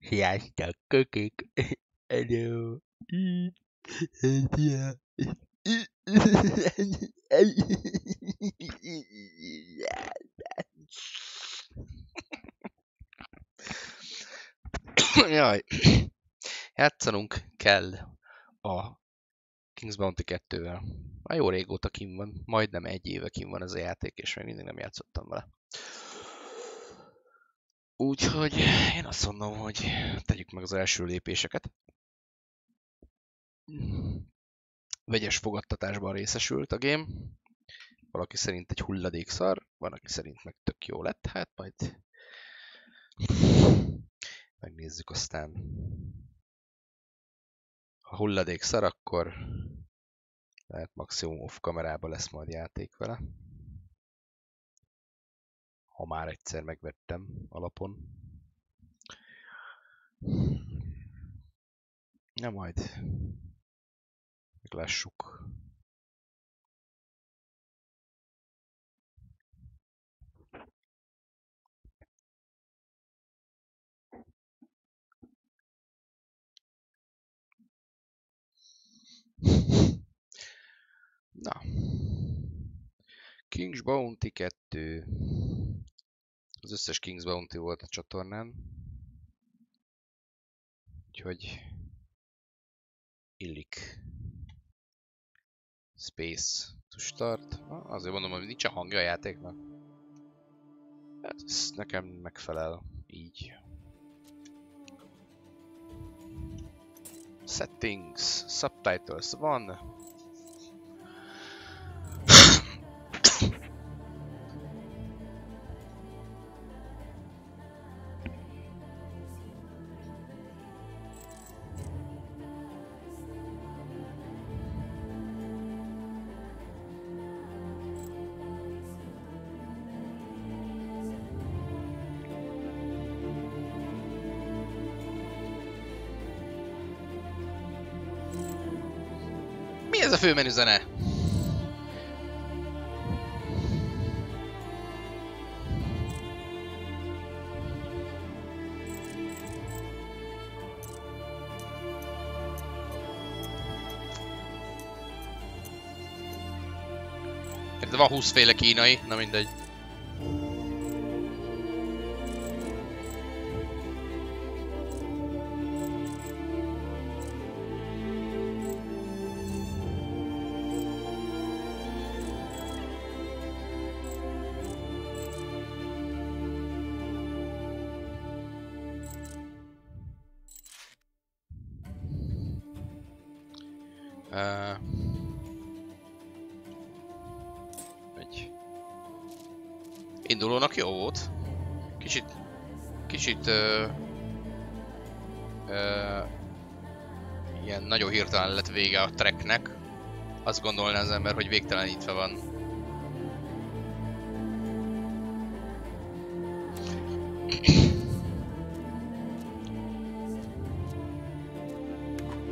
Sziasztok, kökök! Hello! Szia! Jaj, játszanunk kell a King's Bounty 2-vel. Már jó régóta kim van, majdnem 1 éve kim van ez a játék, és még mindig nem játszottam vele. Úgyhogy én azt mondom, hogy tegyük meg az első lépéseket. Vegyes fogadtatásban részesült a game. Valaki szerint egy hulladékszar, van, aki szerint meg tök jó lett, hát majd megnézzük aztán. Ha hulladékszar, akkor lehet maximum off kamerában lesz majd játék vele. Ha már egyszer megvettem alapon. Na majd meglássuk. Na. King's Bounty 2. Az összes King's Bounty volt a csatornán. Úgyhogy illik. Space to start. Azért mondom, hogy nincs a hangja a játéknak. Hát ez nekem megfelel így. Settings, subtitles van. Mi ez a főmenü zene? De van 20 féle kínai, na mindegy. Egy indulónak jó volt. Kicsit ilyen nagyon hirtelen lett vége a tracknek. Azt gondolná az ember, hogy végtelenítve van.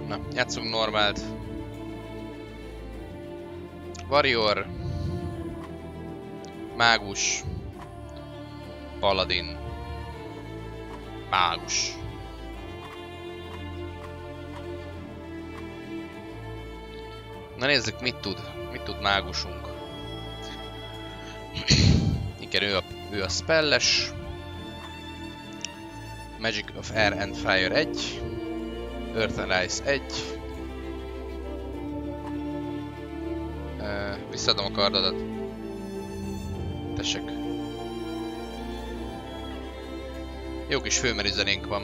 Na, játszunk normált. Warrior, mágus, paladin, mágus. Na nézzük, mit tud mágusunk. Igen, ő a spelles. Magic of Air and Fire 1. Earth and Ice 1. Visszaadom a kardodat. Tessék. Jó kis főmenü zenénk van.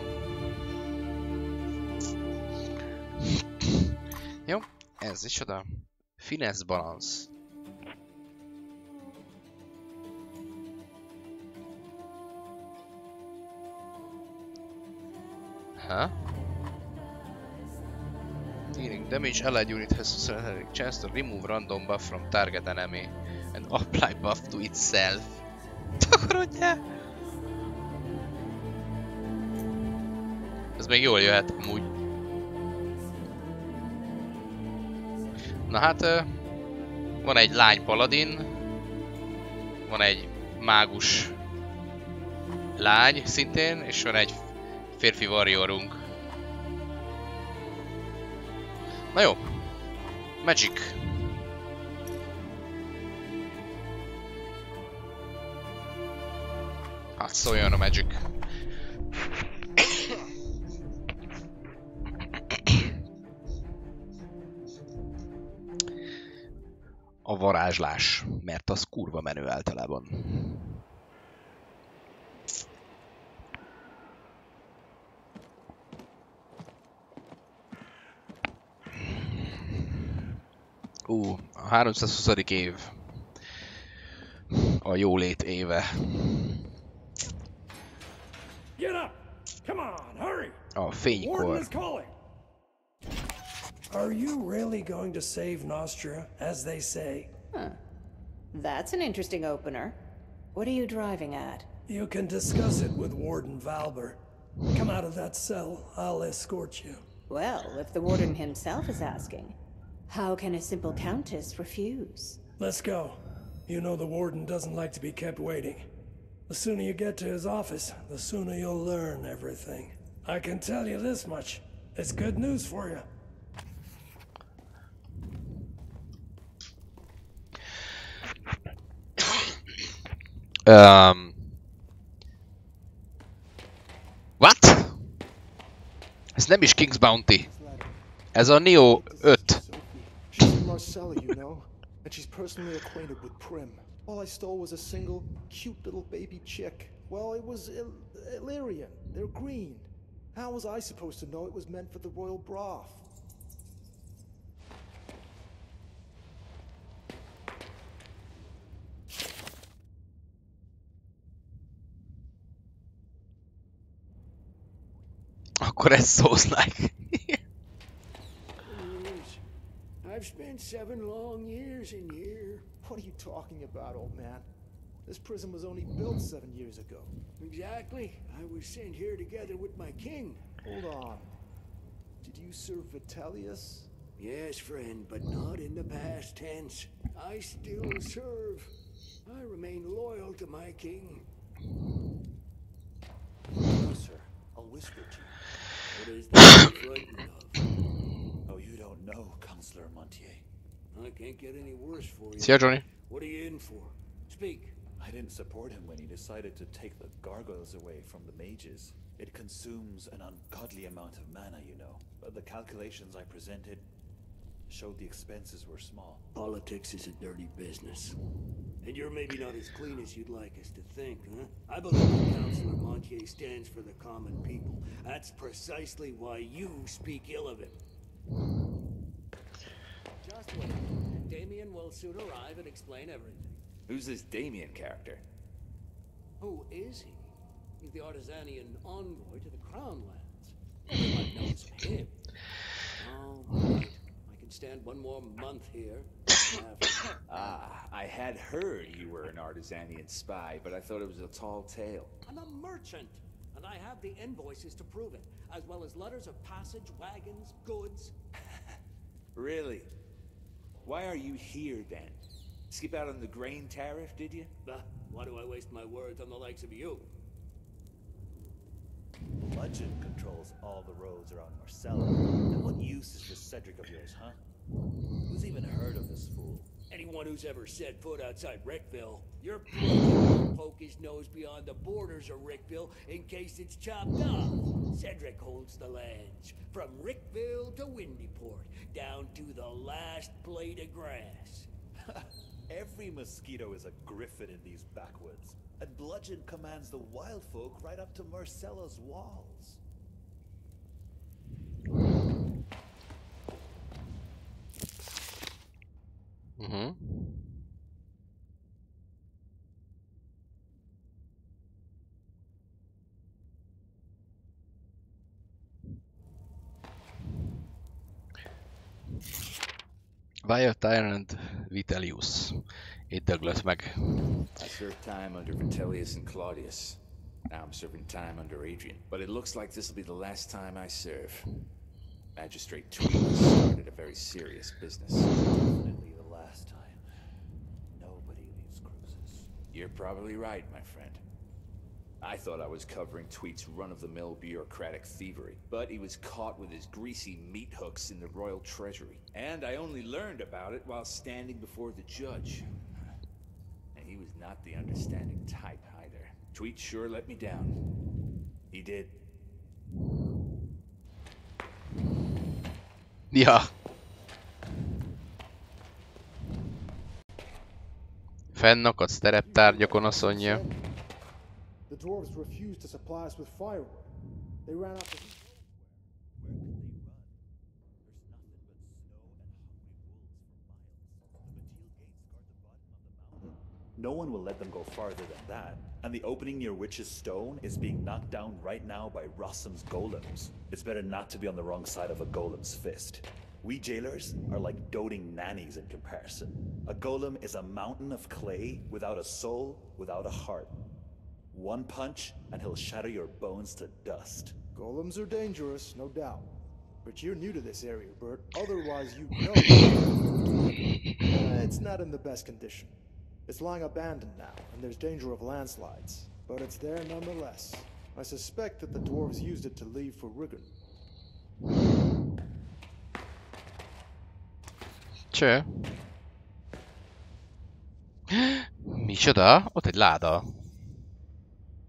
Jó, ez is oda. Finesse balance. Ha? Dealing damage, allied unit has a chance to remove random buff from target enemy and apply buff to itself. Takarodjál! Ez még jól jöhet amúgy. Na hát, van egy lány paladin, van egy mágus lány szintén, és van egy Férfi warriorunk. Na jó. Magic. Hát szóljon a Magic. A varázslás, mert az kurva menő általában. A 320. év. A jólét éve. A fénykor. Are you really going to save Nostria, as they say? Huh. That's an interesting opener. What are you driving at? You can discuss it with Warden Valber. Come out of that cell. I'll escort you. Well, if the Warden himself is asking, how can a simple countess refuse? Let's go. You know the Warden doesn't like to be kept waiting. The sooner you get to his office, the sooner you'll learn everything. I can tell you this much. It's good news for you. What? Ez nem is King's Bounty. Ez a Neo 5. She's from Marcella, you know, and she's personally acquainted with Prim. All I stole was a single, cute little baby chick. Well, it was Illyrian. They're green. How was I supposed to know it was meant for the royal broth? Akkor ez Souls-like. I've spent 7 long years in here. What are you talking about, old man? This prison was only built 7 years ago. Exactly. I was sent here together with my king. Hold on. Did you serve Vitellius? Yes, friend, but not in the past tense. I still serve. I remain loyal to my king. No, sir. I'll whisper to you. What is that you're frightened of? Oh, you don't know, Counselor Montier. I can't get any worse for you. Szia, Johnny. What are you in for? Speak. I didn't support him when he decided to take the gargoyles away from the mages. It consumes an ungodly amount of mana, you know. But the calculations I presented showed the expenses were small. Politics is a dirty business. And you're maybe not as clean as you'd like us to think, huh? I believe that Councillor Montier stands for the common people. That's precisely why you speak ill of him. Just wait. Damien will soon arrive and explain everything. Who's this Damien character? Who is he? He's the Artisanian envoy to the Crown Lands. Everyone knows him. Oh, right. I can stand one more month here. I had heard you were an Artisanian spy, but I thought it was a tall tale. I'm a merchant, and I have the invoices to prove it, as well as letters of passage, wagons, goods. Really? Why are you here then? Skip out on the grain tariff, did you? Why do I waste my words on the likes of you? Legend controls all the roads around Marcella. And what use is this Cedric of yours, huh? Who's even heard of this fool? Anyone who's ever set foot outside Rickville, your won't poke his nose beyond the borders of Rickville in case it's chopped off. Cedric holds the lands, from Rickville to Windyport, down to the last blade of grass. Every mosquito is a griffin in these backwoods, and Bludgeon commands the wild folk right up to Marcella's walls. Mhm. Via Tyrant Vitellius. Itt döglött meg. I served time under Vitellius and Claudius. Now I'm serving time under Adrian. But it looks like this will be the last time I serve. Magistrate Tweed started a very serious business. Definitely the last time. Nobody leaves cruises. You're probably right, my friend. I thought I was covering Tweet's run-of-the-mill bureaucratic thievery, but he was caught with his greasy meat hooks in the royal treasury. And I only learned about it while standing before the judge. And he was not the understanding type either. Tweet sure let me down. He did. Ja. Fennakadsz tereptárgyakon, asszonyja. The dwarves refused to supply us with firewood. They ran out of... No one will let them go farther than that. And the opening near Witch's Stone is being knocked down right now by Rossum's golems. It's better not to be on the wrong side of a golem's fist. We jailers are like doting nannies in comparison. A golem is a mountain of clay without a soul, without a heart. One punch and he'll shatter your bones to dust. Golems are dangerous, no doubt. But you're new to this area, Bert. Otherwise you know. It's not in the best condition. It's lying abandoned now, and there's danger of landslides. But it's there nonetheless. I suspect that the dwarves used it to leave for Riggan. Cső. Micsoda? Ott egy láda.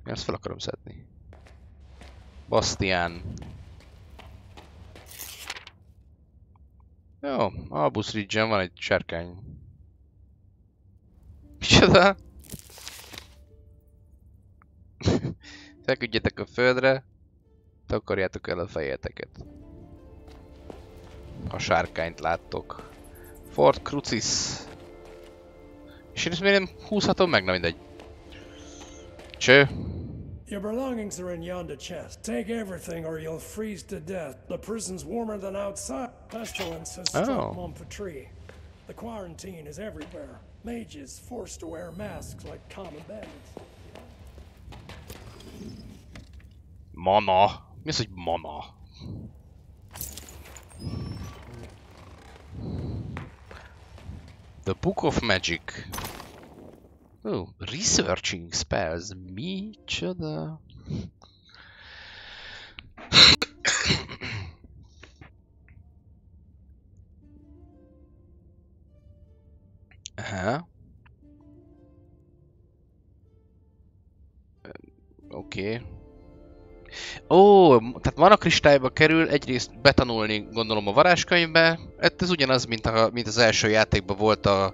Én azt fel akarom szedni. Bastian. Jó, Albus Ridge-en van egy sárkány. Micsoda? Feküdjetek a földre, takarjátok el a fejeteket. Ha sárkányt láttok. Fort Crucis. És én ezt miért nem húzhatom meg? Na mindegy. Cső. Your belongings are in yonder chest. Take everything or you'll freeze to death. The prison's warmer than outside. Pestilence has struck Montpetrie. The quarantine is everywhere. Mages forced to wear masks like common bandits. Mana. Mi az, hogy mana? The Book of Magic. Oh, researching spells. Micsoda? Aha. Oké. Ó, tehát mana kristályba kerül egyrészt betanulni, gondolom, a varázskönyvbe. Ez ugyanaz, mint az első játékban volt a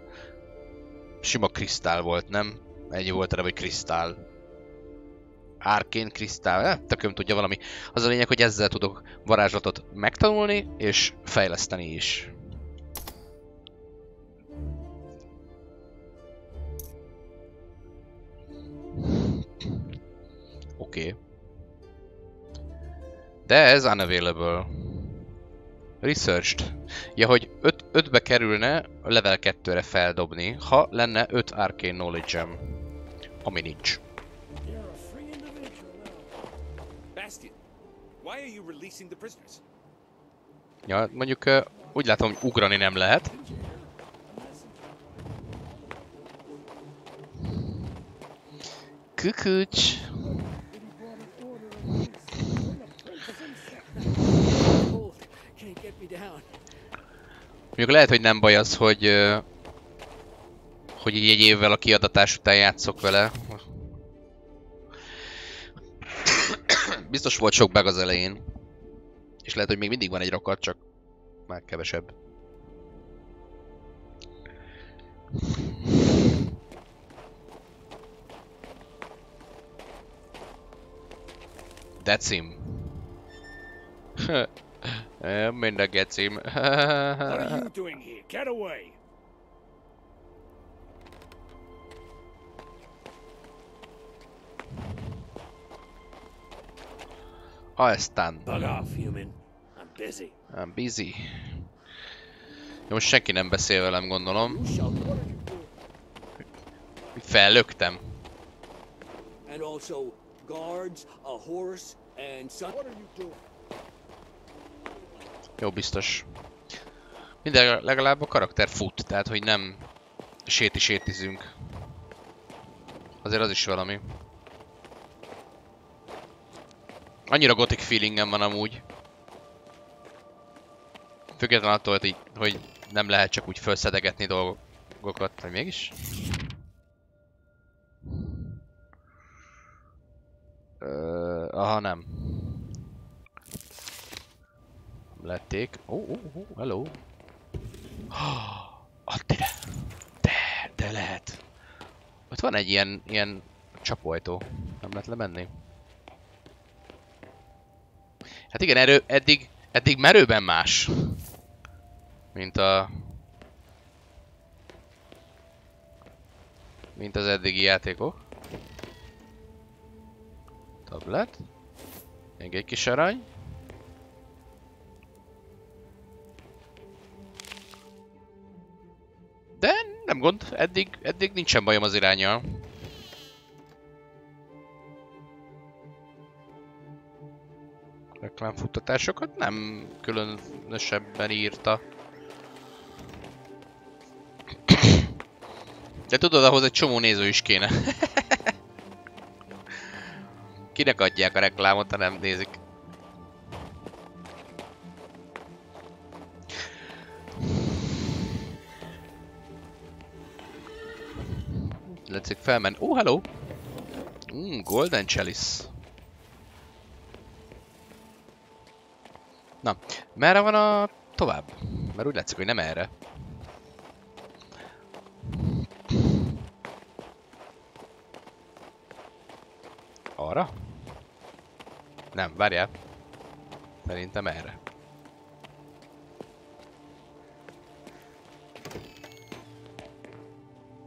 sima krisztál volt, nem? Egy volt erre, vagy krisztál. Arkén krisztál, tököm tudja valami. Az a lényeg, hogy ezzel tudok varázslatot megtanulni, és fejleszteni is. Oké. De ez unavailable. Researched. Ja, hogy 5-be kerülne a level 2-re feldobni, ha lenne 5 arcane knowledge-em. Ami nincs. Bastian, why are you releasing the prisoners? Ja, mondjuk úgy látom, hogy ugrani nem lehet. Kukucs. Mondjuk lehet, hogy nem baj az, hogy így egy évvel a kiadatás után játszok vele. Biztos volt sok bug az elején. És lehet, hogy még mindig van egy rakat, csak már kevesebb. Decim. Mind a gecim. What are you doing here? Get away! Aztán. Bug off, human. I'm busy. I'm busy. Jó, most senki nem beszél velem, gondolom. Fellöktem. And also guards, a horse, and some. What are you doing? Jó, biztos. Minden legalább a karakter fut, tehát hogy nem sétizünk. Azért az is valami. Annyira gothic feelingem van amúgy. Függetlenül attól, hogy nem lehet csak úgy felszedegetni dolgokat, vagy mégis? Aha, nem. Lették. Hello. Add ide. De lehet. Ott van egy ilyen csapóajtó. Nem lehet lemenni. Hát igen, eddig merőben más. Mint az eddigi játékok. Tablet. Még egy kis arany. De nem gond, eddig nincsen bajom az iránnyal. Reklámfuttatásokat nem különösebben írta. De tudod, ahhoz egy csomó néző is kéne. Kinek adják a reklámot, ha nem nézik? Látszik felmenni. Hello! Golden Chalice. Na, merre van a tovább? Mert úgy látszik, hogy nem erre. Arra? Nem, várjál. Szerintem erre.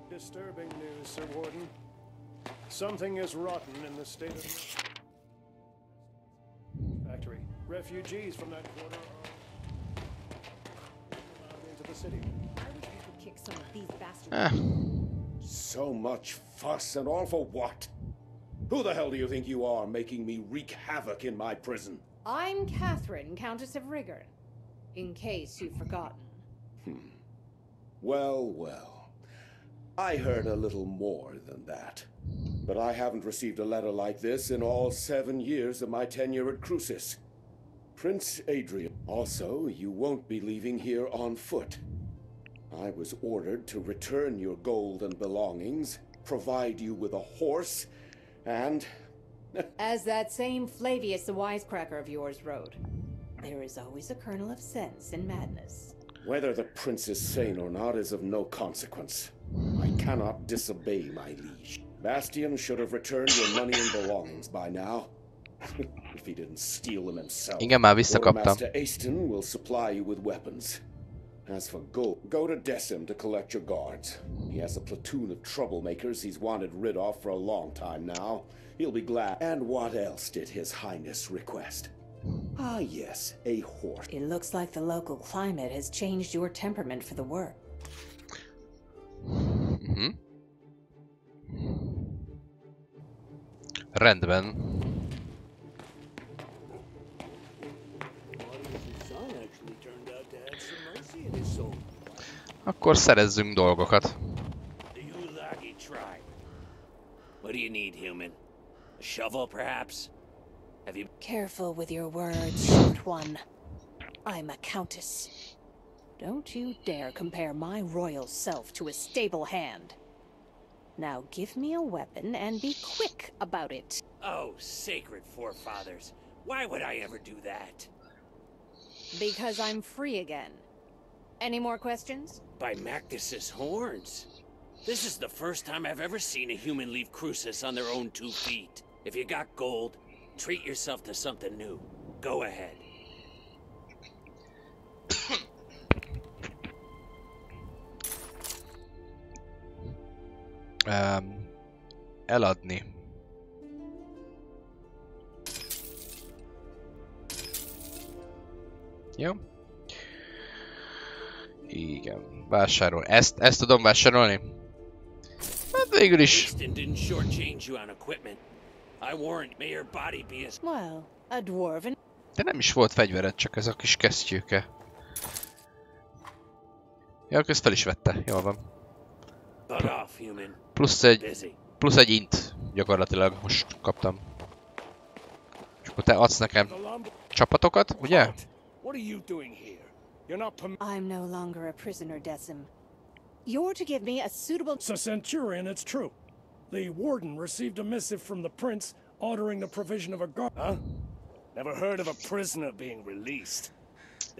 Disturbing news, Sir Warden. Something is rotten in the state of factory. Refugees from that quarter are into the city. I wish we could kick some of these bastards. So much fuss and all for what? Who the hell do you think you are, making me wreak havoc in my prison? I'm Catherine, Countess of Rigern, in case you've forgotten. Well. I heard a little more than that. But I haven't received a letter like this in all 7 years of my tenure at Crucis. Prince Adrian. Also, you won't be leaving here on foot. I was ordered to return your gold and belongings, provide you with a horse, and... As that same Flavius the Wisecracker of yours wrote, there is always a kernel of sense in madness. Whether the prince is sane or not is of no consequence. I cannot disobey my liege. Bastian should have returned your money and belongings by now. If he didn't steal them himself. Igen, már visszakaptam. Master Aston will supply you with weapons. As for gold, go to Decim to collect your guards. He has a platoon of troublemakers he's wanted rid of for a long time now. He'll be glad. And what else did His Highness request? Ah, yes, a horse. It looks like the local climate has changed your temperament for the work. Rendben. Akkor szerezzünk dolgokat. What do you need, human? A shovel, perhaps? Have you... Careful with your words, short one. I'm a countess. Don't you dare compare my royal self to a stable hand. Now give me a weapon and be quick about it. Oh, sacred forefathers. Why would I ever do that? Because I'm free again. Any more questions? By Mactus's horns. This is the first time I've ever seen a human leave Crucis on their own 2 feet. If you got gold, treat yourself to something new. Go ahead. Eladni. Jó. Igen, vásárol. Ezt tudom vásárolni? Hát végül is. Well, a dwarven. De nem is volt fegyvered, csak ez a kis kesztyűke. Ja, ezt fel is vette. Jól van. Plusz egy int gyakorlatilag most kaptam. Akkor te adsz nekem csapatokat, ugye? What are you doing here? You're not I'm no longer a prisoner, Decim. You're to give me a suitable... So Centurion, it's true. The warden received a missive from the prince ordering the provision of a guard. Huh? Never heard of a prisoner being released.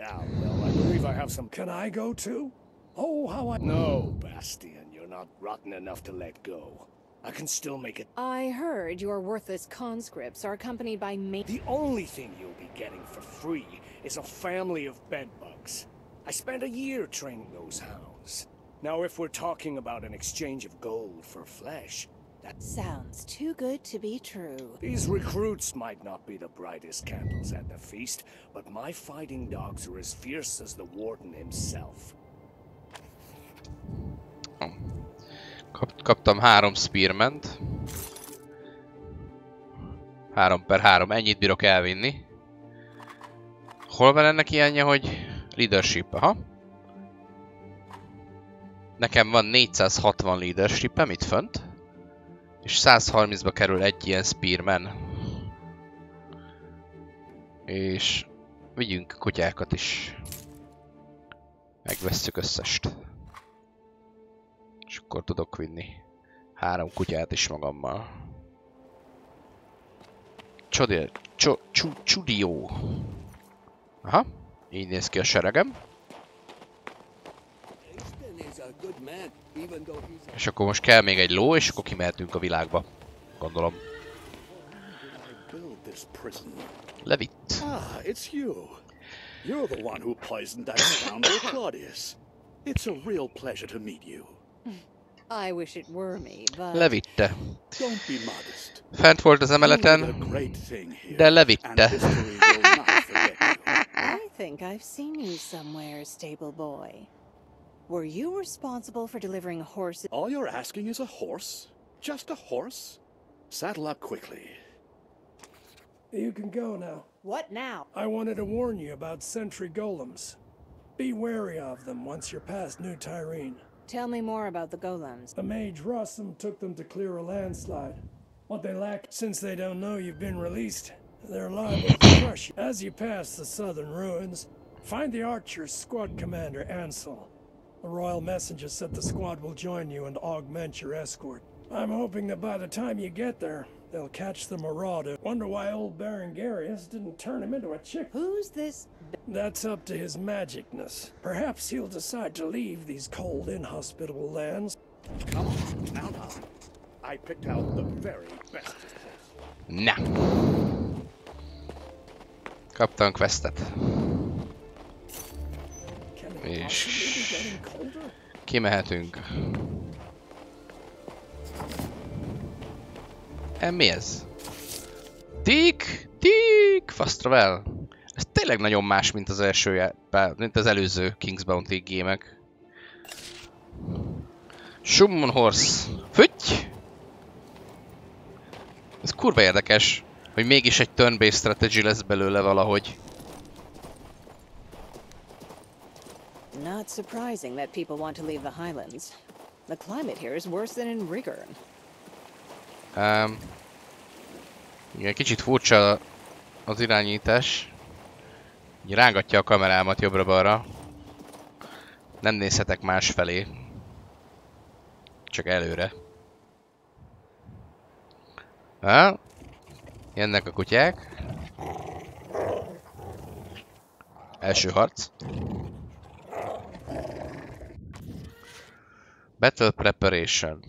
Ah, well, I believe I have some... Can I go too? Oh, how I... No, Bastian, you're not rotten enough to let go. I can still make it... I heard your worthless conscripts are accompanied by The only thing you'll be getting for free is a family of bedbugs. I spent a year training those hounds. Now, if we're talking about an exchange of gold for flesh, that sounds too good to be true. These recruits might not be the brightest candles at the feast, but my fighting dogs are as fierce as the warden himself. Kaptam 3 spearment. 3/3, ennyit bírok elvinni. Hol van ennek ilyenje, hogy leadership? Aha. Nekem van 460 leadership-em itt fönt. És 130-ba kerül egy ilyen spearman. És vigyünk kutyákat is. Megvesszük összest. És akkor tudok vinni 3 kutyát is magammal. Csudió. Aha, így néz ki a seregem. És akkor most kell még egy ló, és akkor kimehetünk a világba. Gondolom. Levitt. Ah, it's you. You're the one who poisoned that scoundrel Claudius. It's a real pleasure to meet you. I wish it were me, but... Levitte. Don't be modest. Fent volt az emeleten, de levitte. I think I've seen you somewhere, stable boy. Were you responsible for delivering horses? All you're asking is a horse? Just a horse? Saddle up quickly. You can go now. What now? I wanted to warn you about sentry golems. Be wary of them once you're past New Tyrene. Tell me more about the golems. The mage Rossum took them to clear a landslide. What they lack, since they don't know you've been released, they're liable to crush you. As you pass the southern ruins, find the archer's squad commander, Ansel. The royal messenger said the squad will join you and augment your escort. I'm hoping that by the time you get there, they'll catch the marauder. Wonder why old Baron Garius didn't turn him into a chick. Who's this? That's up to his magicness. Perhaps he'll decide to leave these cold, inhospitable lands. Come on, now. I picked out the very best. Na. Kaptam questet. És kimehetünk. Mi ez? Tick, fast travel. Ez tényleg nagyon más, mint az mint az előző King's Bounty gémek. Summon Horse. Fütty! Ez kurva érdekes, hogy mégis egy turn-based strategy lesz belőle valahogy. Not surprising that people want to leave the Highlands. The climate here is worse than in Rigurn. Igen, kicsit furcsa az irányítás. Így rángatja a kamerámat jobbra-balra. Nem nézhetek más felé. Csak előre. Jönnek a kutyák. Első harc. Battle preparation.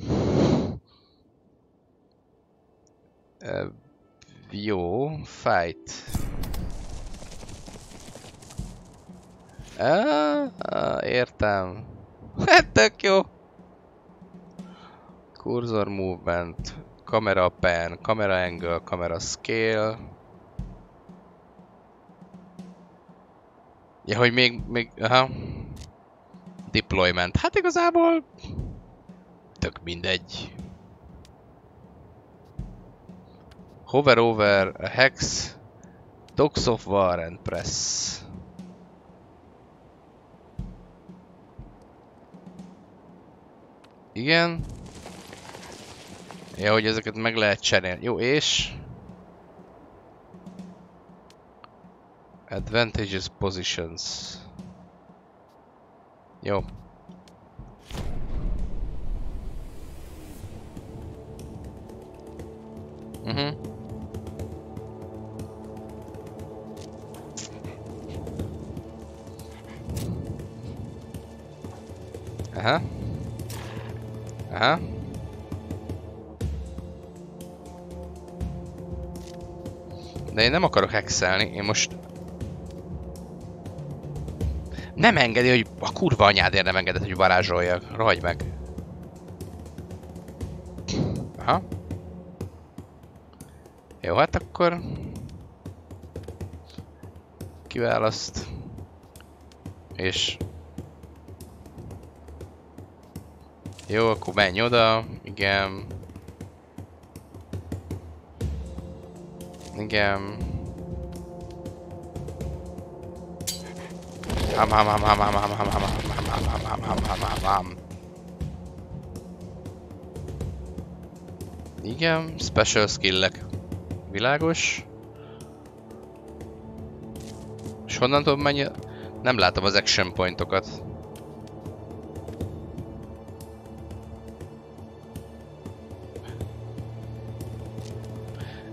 Jó, fight. Értem. Hát tök jó. Cursor movement, camera pan, camera angle, camera scale. Ja, hogy még aha. Deployment. Hát igazából tök mindegy. Hover over a hex, Dogs of War and press. Igen. Ja, hogy ezeket meg lehet cserélni. Jó, és... Advantageous positions. Jó. Aha. Aha. De én nem akarok hexelni, én most... Nem engedi, hogy a kurva anyádért nem engedett, hogy varázsoljak. Rohagy meg. Aha. Jó, hát akkor... Kiválaszt. És... Jó, akkor menj oda. Igen. Igen. Igen, special skill-ek. Világos. És honnan tudom mennyi... Nem látom az action pointokat.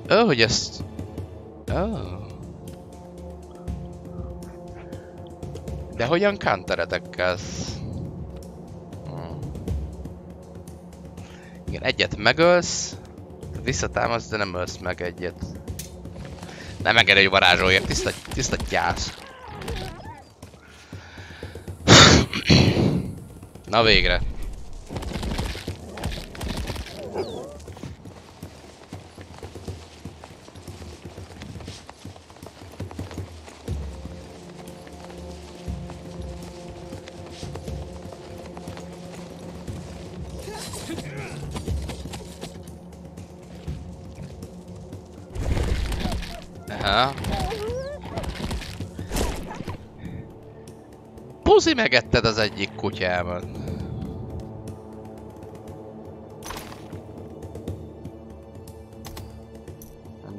Hogy ezt... De hogyan counter-attack-elsz? Igen, egyet megölsz, visszatámasz, de nem ölsz meg egyet. Nem engedj, hogy varázsoljak, tiszta gyász. Na végre. Aha. Puzi megetted az egyik kutyámat.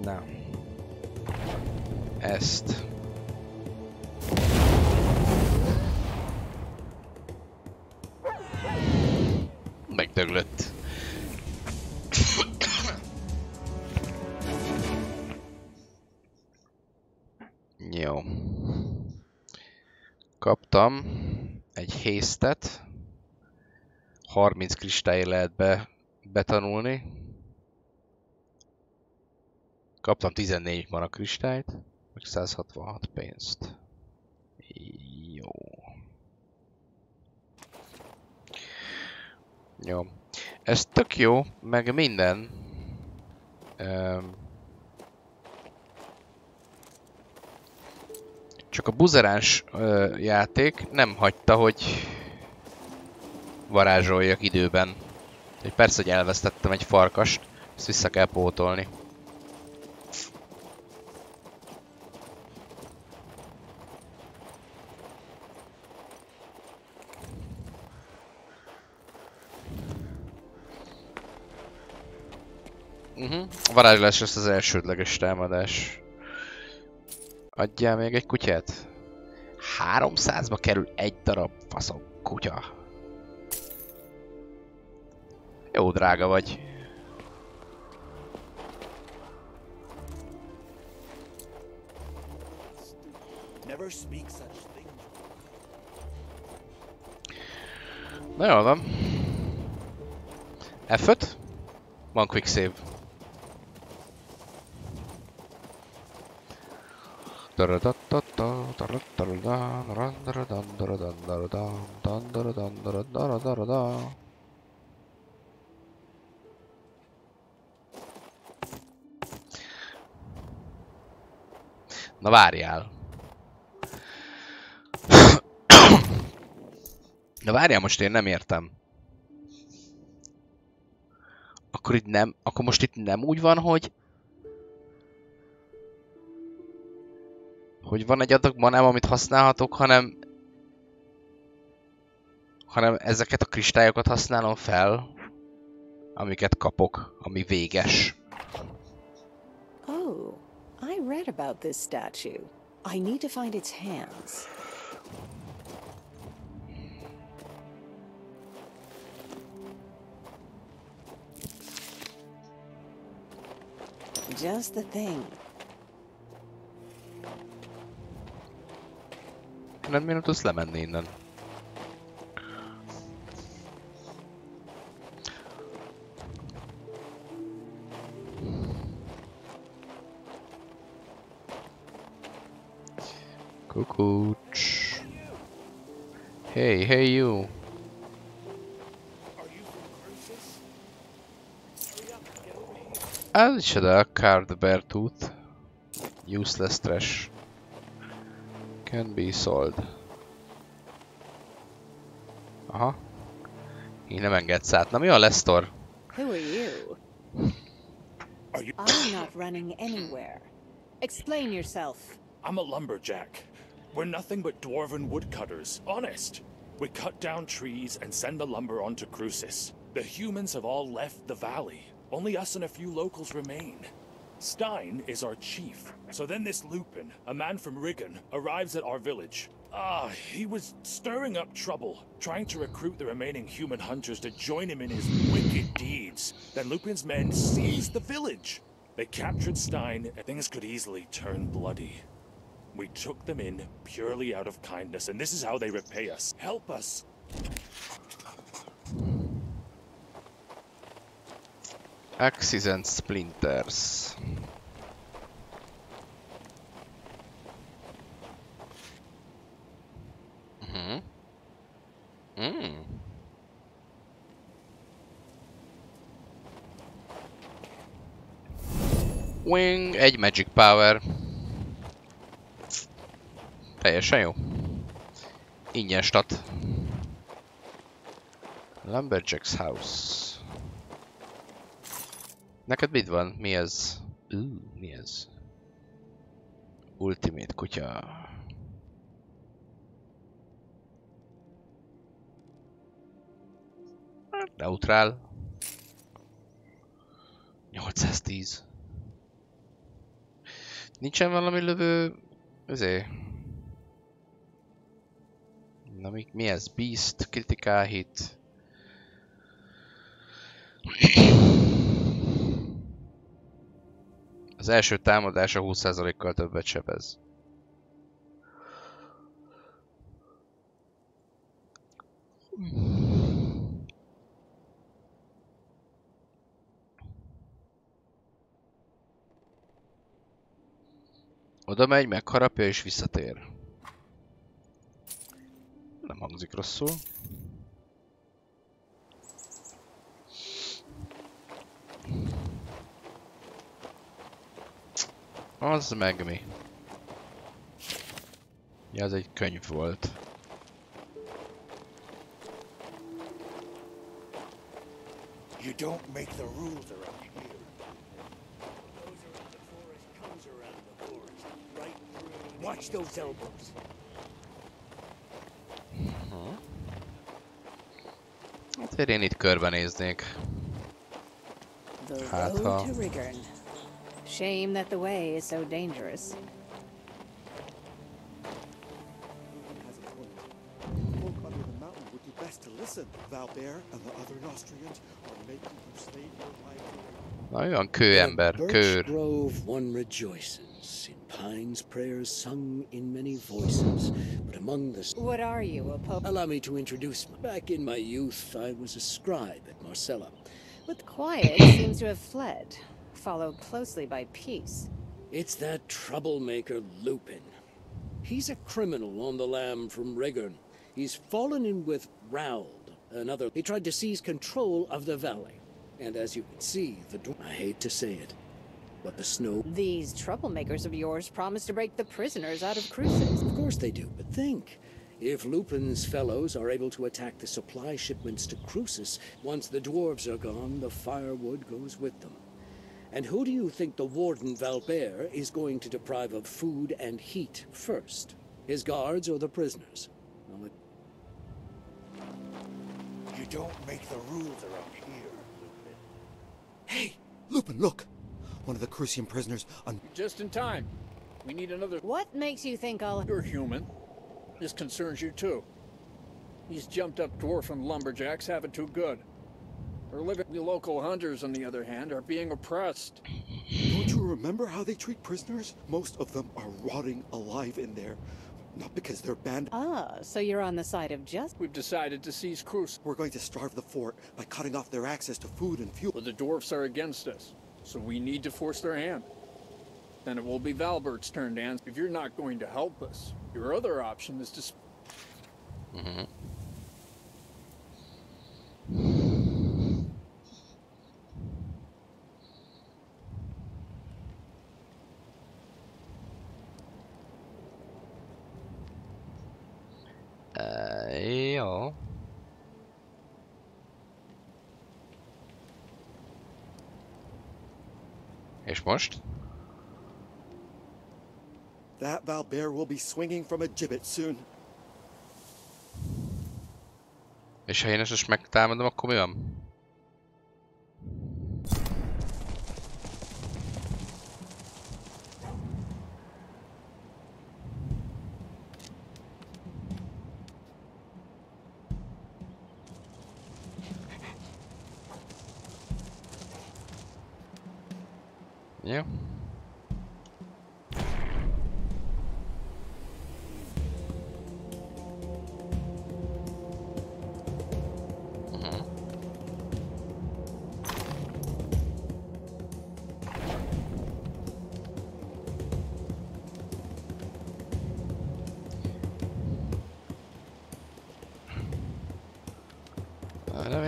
Na. Ezt. Megdöglött. Jó. Kaptam egy haste-et. 30 kristály lehet betanulni. Kaptam 14 mana kristályt, meg 166 pénzt. Jó. Jó. Ez tök jó, meg minden. Csak a buzeráns játék nem hagyta, hogy varázsoljak időben. Persze, hogy elvesztettem egy farkast, ezt vissza kell pótolni. A varázslás lesz az elsődleges támadás. Adjál még egy kutyát? 300-ba kerül egy darab faszom kutya. Jó drága vagy. Na jól van. F5. Van quick save. Na várjál. Na várjál, most én nem értem. Akkor itt nem, akkor most itt nem úgy van, hogy van egy adag manám, amit használhatok, hanem ezeket a kristályokat használom fel, amiket kapok, ami véges. Oh, I read about this statue. I need to find its hands. Just the thing. Nem miért tudsz lemenni innen? Kukucs. Hey, hey you. Ez is a card bear tooth. Useless trash. Can be sold. Aha. Így nem engedsz át. Na mi a Lesztor? Who are you? I'm not running anywhere. Explain yourself. I'm a lumberjack. We're nothing but dwarven woodcutters, honest. We cut down trees and send the lumber onto Crucis. The humans have all left the valley. Only us and a few locals remain. Stein is our chief. So then this Lupin, a man from Rigon, arrives at our village. He was stirring up trouble, trying to recruit the remaining human hunters to join him in his wicked deeds. Then Lupin's men seized the village. They captured Stein, and things could easily turn bloody. We took them in purely out of kindness, and this is how they repay us. Help us. Axes and splinters. Wing, egy magic power. Teljesen jó. Ingyen stat. Lumberjack's house. Neked mit van? Mi ez? Mi ez? Ultimate kutya. Neutrál. 810. Nincsen valami lövő... Ezért... Na mi ez? Beast, critical hit. Az első támadása 20%-kal többet sebez. Oda megy, megharapja és visszatér. Nem hangzik rosszul. Az meg mi? Ja, ez egy könyv volt. You don't make the rules around here. Goes around the forest, comes around the forest. Right through. Watch those elbows. Hát én itt körbenéznék. The road to Rigon. Shame that the way is so dangerous. Has a point. Folk under the mountain would do best to listen. Valbert and the other Austrians are making you slave your life. Na olyan kőember, kőr. Birch Grove one rejoices, in Pine's prayers sung in many voices, but among the... What are you, a pope? Allow me to introduce me. Back in my youth, I was a scribe at Marcella. But quiet seems to have fled, followed closely by peace. It's that troublemaker Lupin. He's a criminal on the lam from Rigon. He's fallen in with Raould, another. He tried to seize control of the valley. And as you can see, I hate to say it, but the snow... These troublemakers of yours promise to break the prisoners out of Crucis. Of course they do, but think. If Lupin's fellows are able to attack the supply shipments to Crucis, once the dwarves are gone, the firewood goes with them. And who do you think the warden Valbert is going to deprive of food and heat first? His guards or the prisoners? Well, You don't make the rules around here, Lupin. Hey, Lupin, look! One of the Crucian prisoners Just in time. We need another... What makes you think I'll... You're human. This concerns you too. These jumped-up dwarfen lumberjacks have it too good. Our living local hunters, on the other hand, are being oppressed. Don't you remember how they treat prisoners? Most of them are rotting alive in there. Not because they're banned. Ah, so you're on the side of justice. We've decided to seize Cruce. We're going to starve the fort by cutting off their access to food and fuel. But the dwarfs are against us, so we need to force their hand. Then it will be Valbert's turn to answer. If you're not going to help us, your other option is to... Jó. És most? That Valbert will be swinging from a gibbet soon. És ha én ezt most megtámadom, akkor mi van? Jó.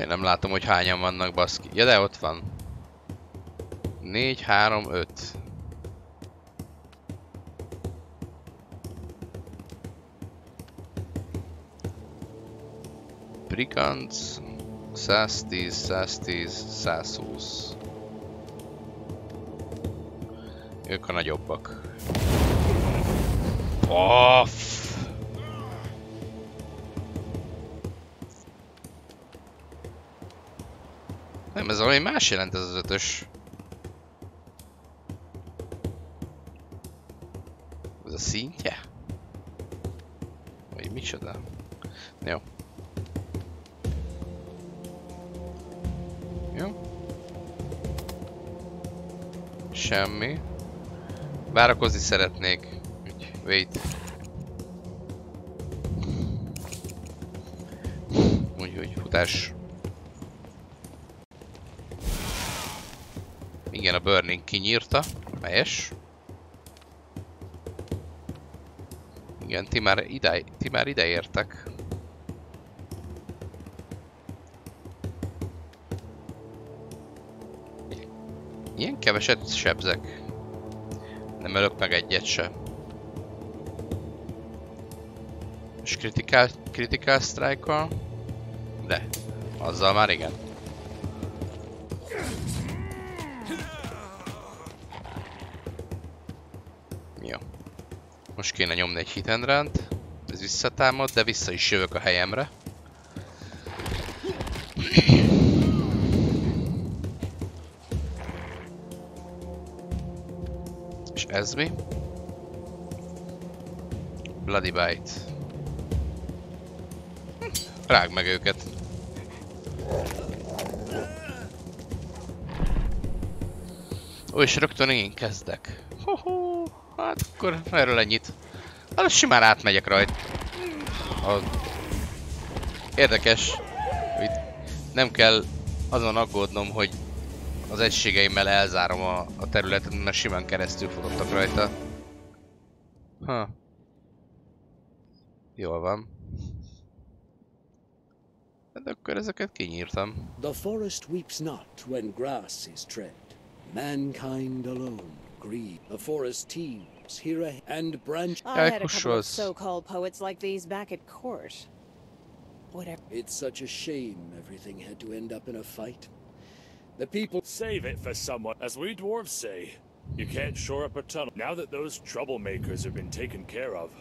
Nem látom, hogy hányan vannak, baszki. Ja, de ott van. 4, 3, 5. Brigands. 110, 110, 120. Ők a nagyobbak. Off! Nem, ez valami más jelent ez az 5-ös. Ez a szintje? Vagy micsoda? Jó. Jó. Semmi. Várakozni szeretnék. Wait. Úgyhogy futás. Igen, a Burning kinyírta. Melyes. Igen, ti már ide értek. Ilyen keveset sebzek. Nem ölök meg egyet se. És critical strike-kal? De, azzal már igen. Jó. Most kéne nyomni egy hit and run-t. Ez visszatámad, de vissza is jövök a helyemre. És ez mi? Bloody Bite. Rág meg őket. Ó, és rögtön én kezdek. Hoho, hát akkor erről ennyit. Hát simán átmegyek rajta. Érdekes, hogy nem kell azon aggódnom, hogy az egységeimmel elzárom a területet, mert simán keresztül futottak rajta. Ha. Jól van. De akkor ezeket kinyírtam. The forest weeps not when grass is tread. Mankind alone grieve. The forest teems here and branch. I had a couple of so-called poets like these back at court. Whatever. It's such a shame everything had to end up in a fight. The people save it for someone. As we dwarves say, you can't shore up a tunnel. Now that those troublemakers have been taken care of,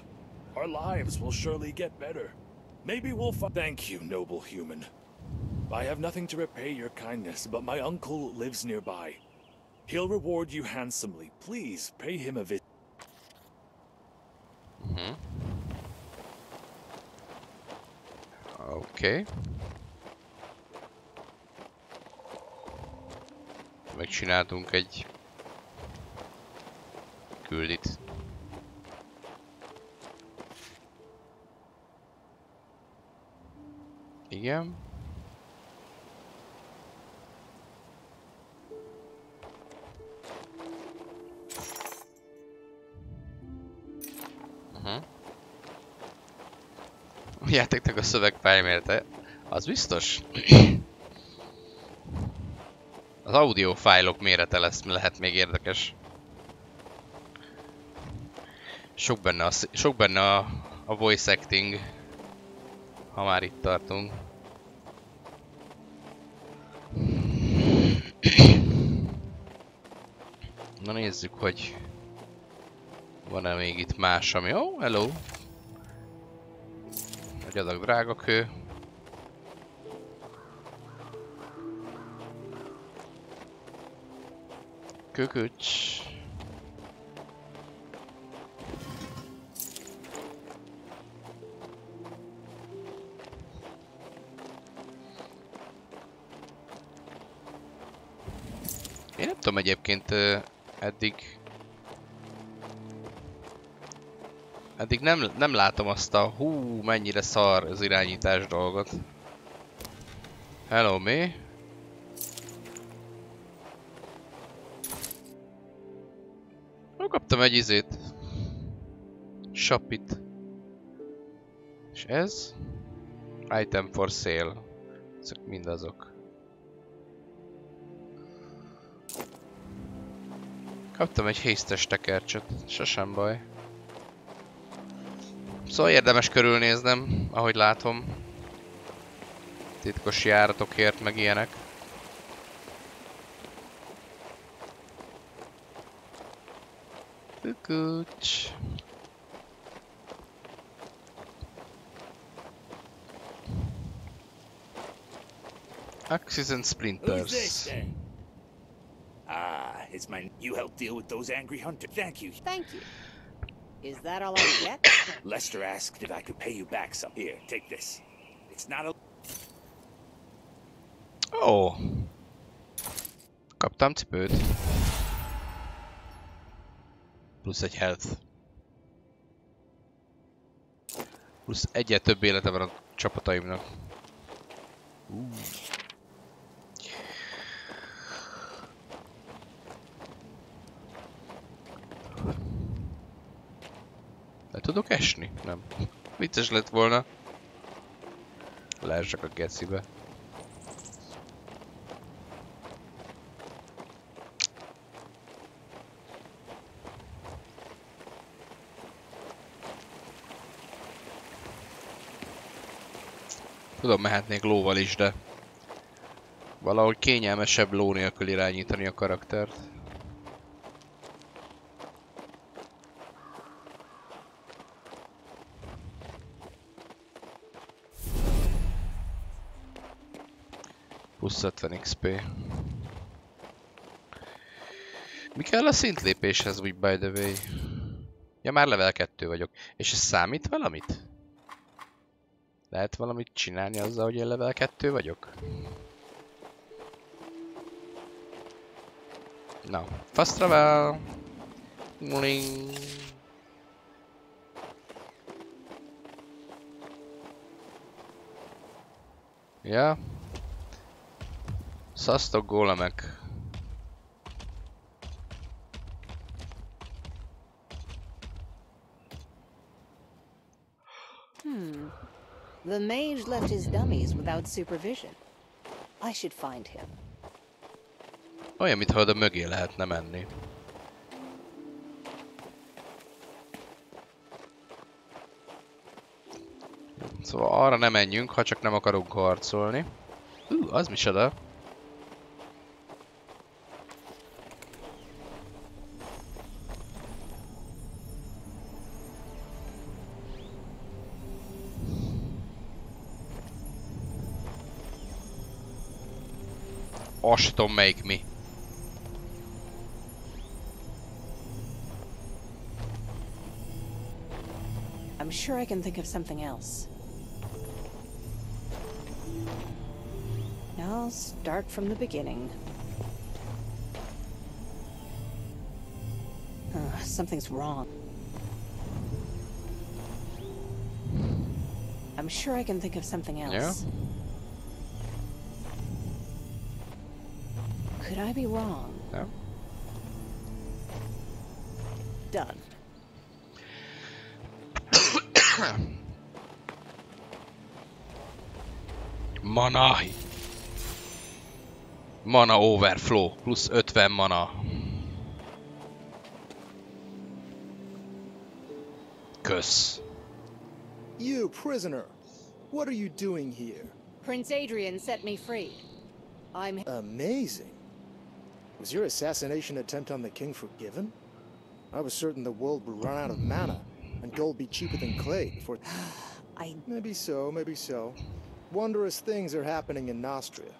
our lives will surely get better. Maybe we'll thank you, noble human. I have nothing to repay your kindness, but my uncle lives nearby. He'll reward you handsomely. Please pay him a visit. Oké. Megcsináltunk egy küldit. Igen. A játéknak a szövegpályamérete, az biztos? Az audio fájlok mérete lehet még érdekes. Sok benne a voice acting, ha már itt tartunk. Na nézzük, hogy van-e még itt más, ami... Oh, hello! Egy adag drága kő. Kököcs. Én nem tudom egyébként eddig nem látom azt a mennyire szar az irányítás dolgot. Hello, mi? Kaptam egy izét. Shopit. És ez? Item for sale. Ezek mindazok. Kaptam egy hésztes tekercsöt. Sosem baj. Szóval érdemes körülnéznem, ahogy látom. Titkos járatokért, meg ilyenek. Kukucs. Axes and splinters. Ah, it's my... You helped deal with those angry hunters. Thank you. Thank you. Is that all I get? Lester asked if I could pay you back some. Here, take this. It's not a... Oh. Kaptam cipőt. Plusz egy health. Plusz egyet több élete van a csapataimnak. Le tudok esni? Nem. Vicces lett volna. Leesek a gecibe. Tudom, mehetnék lóval is, de valahogy kényelmesebb ló nélkül irányítani a karaktert. Plusz 50 XP. Mi kell a szintlépéshez, úgy by the way? Ja, már level 2 vagyok. És ez számít valamit? Lehet valamit csinálni azzal, hogy én level 2 vagyok? Na, fast travel! Muling. Ja. Szasztok gólemek. The mage left his dummies without supervision. I should find him. Olyan, mintha oda mögé lehetne menni. Szóval arra nem menjünk, ha csak nem akarunk harcolni. Az micsoda? Azt tudom melyik mi. I'm sure I can think of something else. I'll start from the beginning. Something's wrong. I'm sure I can think of something else. Yeah. Could I be wrong? No. Done. Mana. Mana overflow. Plusz 50 mana. Kösz. You, prisoner. What are you doing here? Prince Adrian set me free. I'm... Amazing. Was your assassination attempt on the king forgiven? I was certain the world would run out of mana, and gold be cheaper than clay before... Maybe so, maybe so. Wondrous things are happening in Nostria.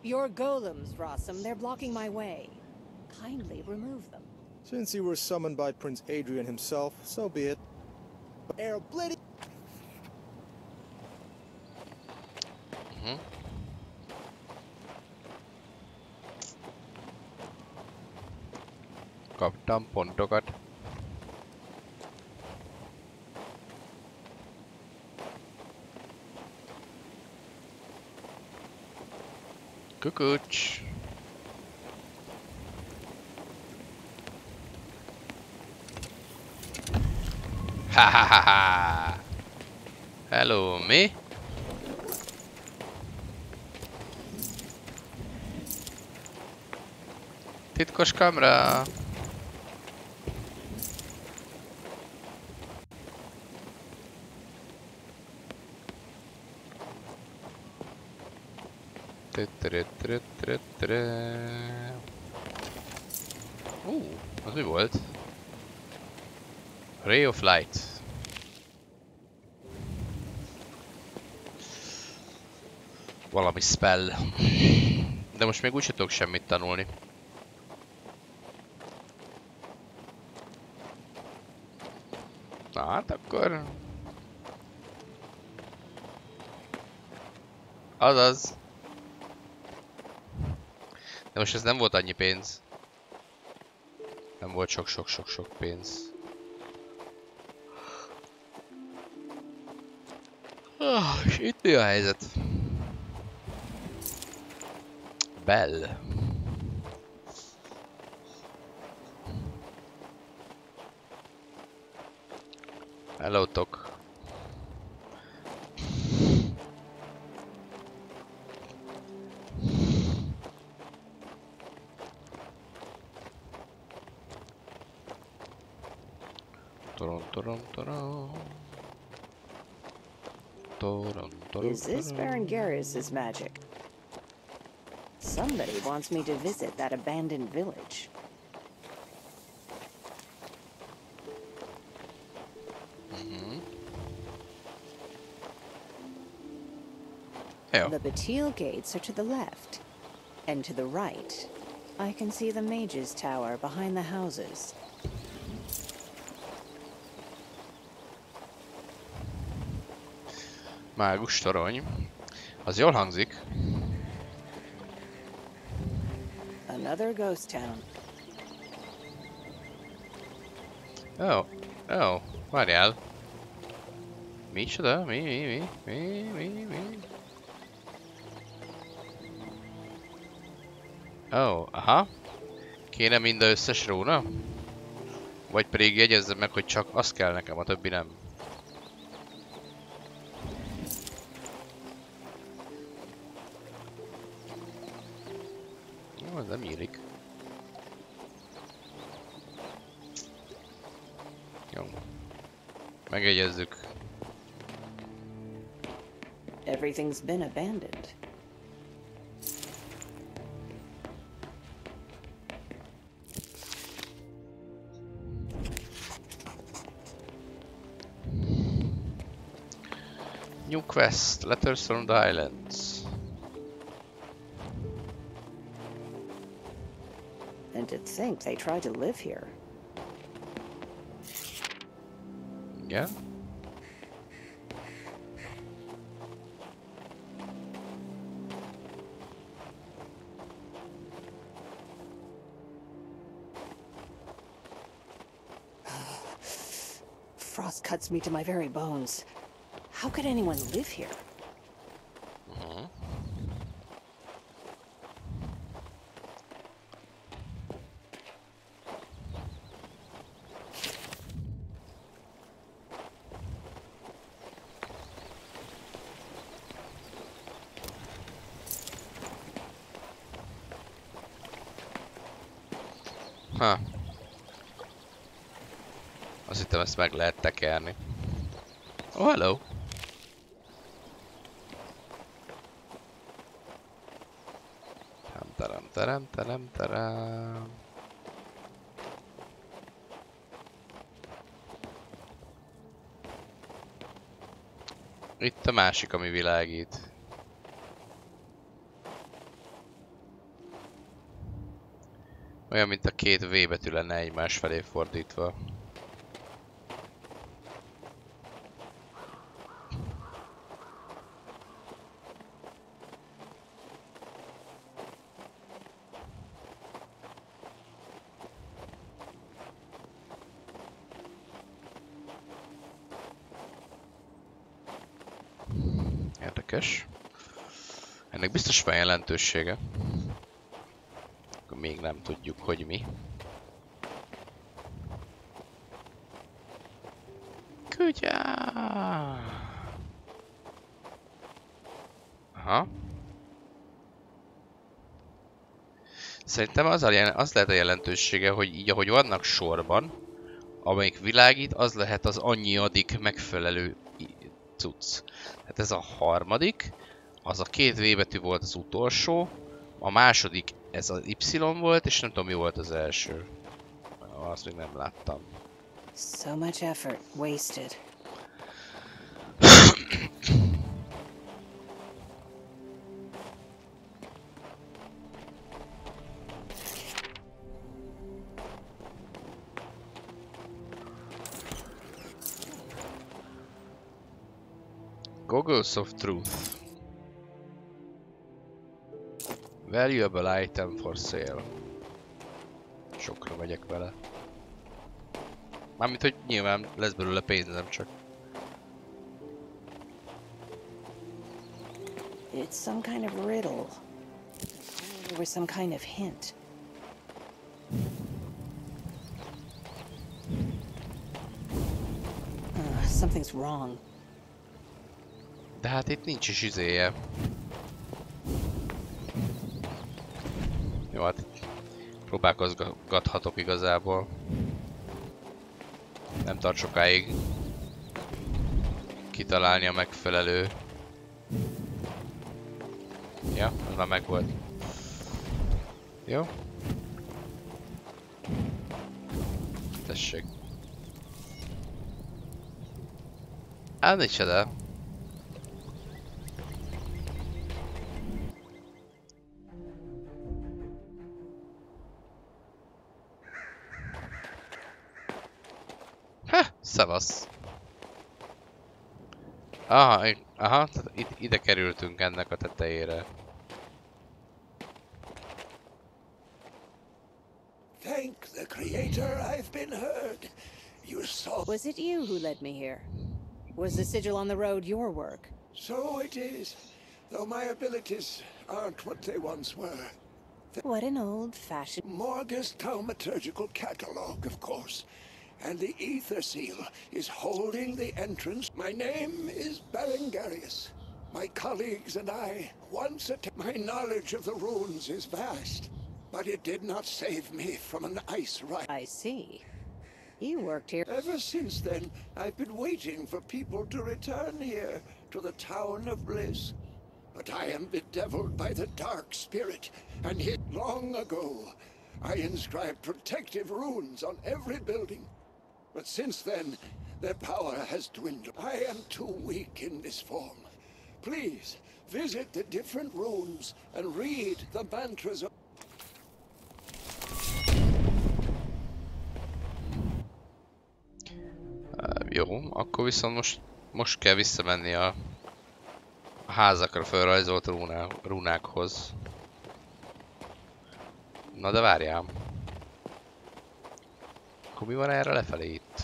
Your golems, Rossum, they're blocking my way. Kindly remove them. Since you were summoned by Prince Adrian himself, so be it. Kaptam pontokat. Kukucs. Ha ha ha ha. Hello, mi? Titkos kamra. Az mi volt? Ray of Light. Valami spell. De most még úgyse tudok semmit tanulni. Na hát akkor... Azaz. De most ez nem volt annyi pénz. Nem volt sok pénz. És itt mi a helyzet? Bell. Hello, Tok. Is this Baron Garrus's magic? Somebody wants me to visit that abandoned village. The Batil gates are to the left, and to the right, I can see the Mage's Tower behind the houses. Mágus torony. Az jól hangzik. Another ghost town. Oh, várjál. Micsoda? Mi? Aha. Kéne mind összes róna? Vagy pedig jegyezzem meg, hogy csak az kell nekem, a többi nem. Jó, ez nem nyílik. Jó. Megjegyezzük. Everything's been abandoned. New quest, letters from the islands. And to think they tried to live here. Yeah? frost cuts me to my very bones. How could anyone live here? Ha. Azt hittem, ezt meg lehet tekerni. Oh, hello! Terem. Itt a másik, ami világít. Olyan, mint a két V betű lenne egymás felé fordítva. Érdekes. Ennek biztos van jelentősége. Még nem tudjuk, hogy mi. Kutya! Aha. Szerintem az lehet a jelentősége, hogy így ahogy vannak sorban, amelyik világít, az lehet az annyiadik megfelelő cucc. Hát ez a harmadik, az a két V betű volt az utolsó, a második ez az Y volt, és nem tudom mi volt az első. Azt még nem láttam. So much effort wasted. Goggles of Truth. Valuable item for sale. Sokra megyek vele. Mármint, hogy nyilván lesz belőle pénzem csak. It's some kind of riddle. There was some kind of hint. Something's wrong. De hát itt nincs is izéje. Jó, hát próbálkozgathatok igazából. Nem tart sokáig kitalálni a megfelelő. Ja, az már megvolt. Jó. Tessék. Hát micsoda. Szevasz. Aha, ide kerültünk ennek a tetejére. Thank the Creator, I've been heard. You saw. Was it you who led me here? Was the sigil on the road your work? So it is, though my abilities aren't what they once were. What an old-fashioned... Morgus thaumaturgical catalog, of course. And the ether seal is holding the entrance. My name is Berengarius. My colleagues and I once my knowledge of the runes is vast, but it did not save me from an ice ride. I see. You worked here. Ever since then, I've been waiting for people to return here, to the Town of Bliss. But I am bedeviled by the dark spirit, and yet long ago, I inscribed protective runes on every building. But since then, their power has dwindled. I am too weak in this form. Please, visit the different rooms and read the mantras of... Jó, akkor viszont most kell visszamenni a házakra felrajzolt rúnákhoz. Na de várjál. Akkor mi van erre lefelé itt?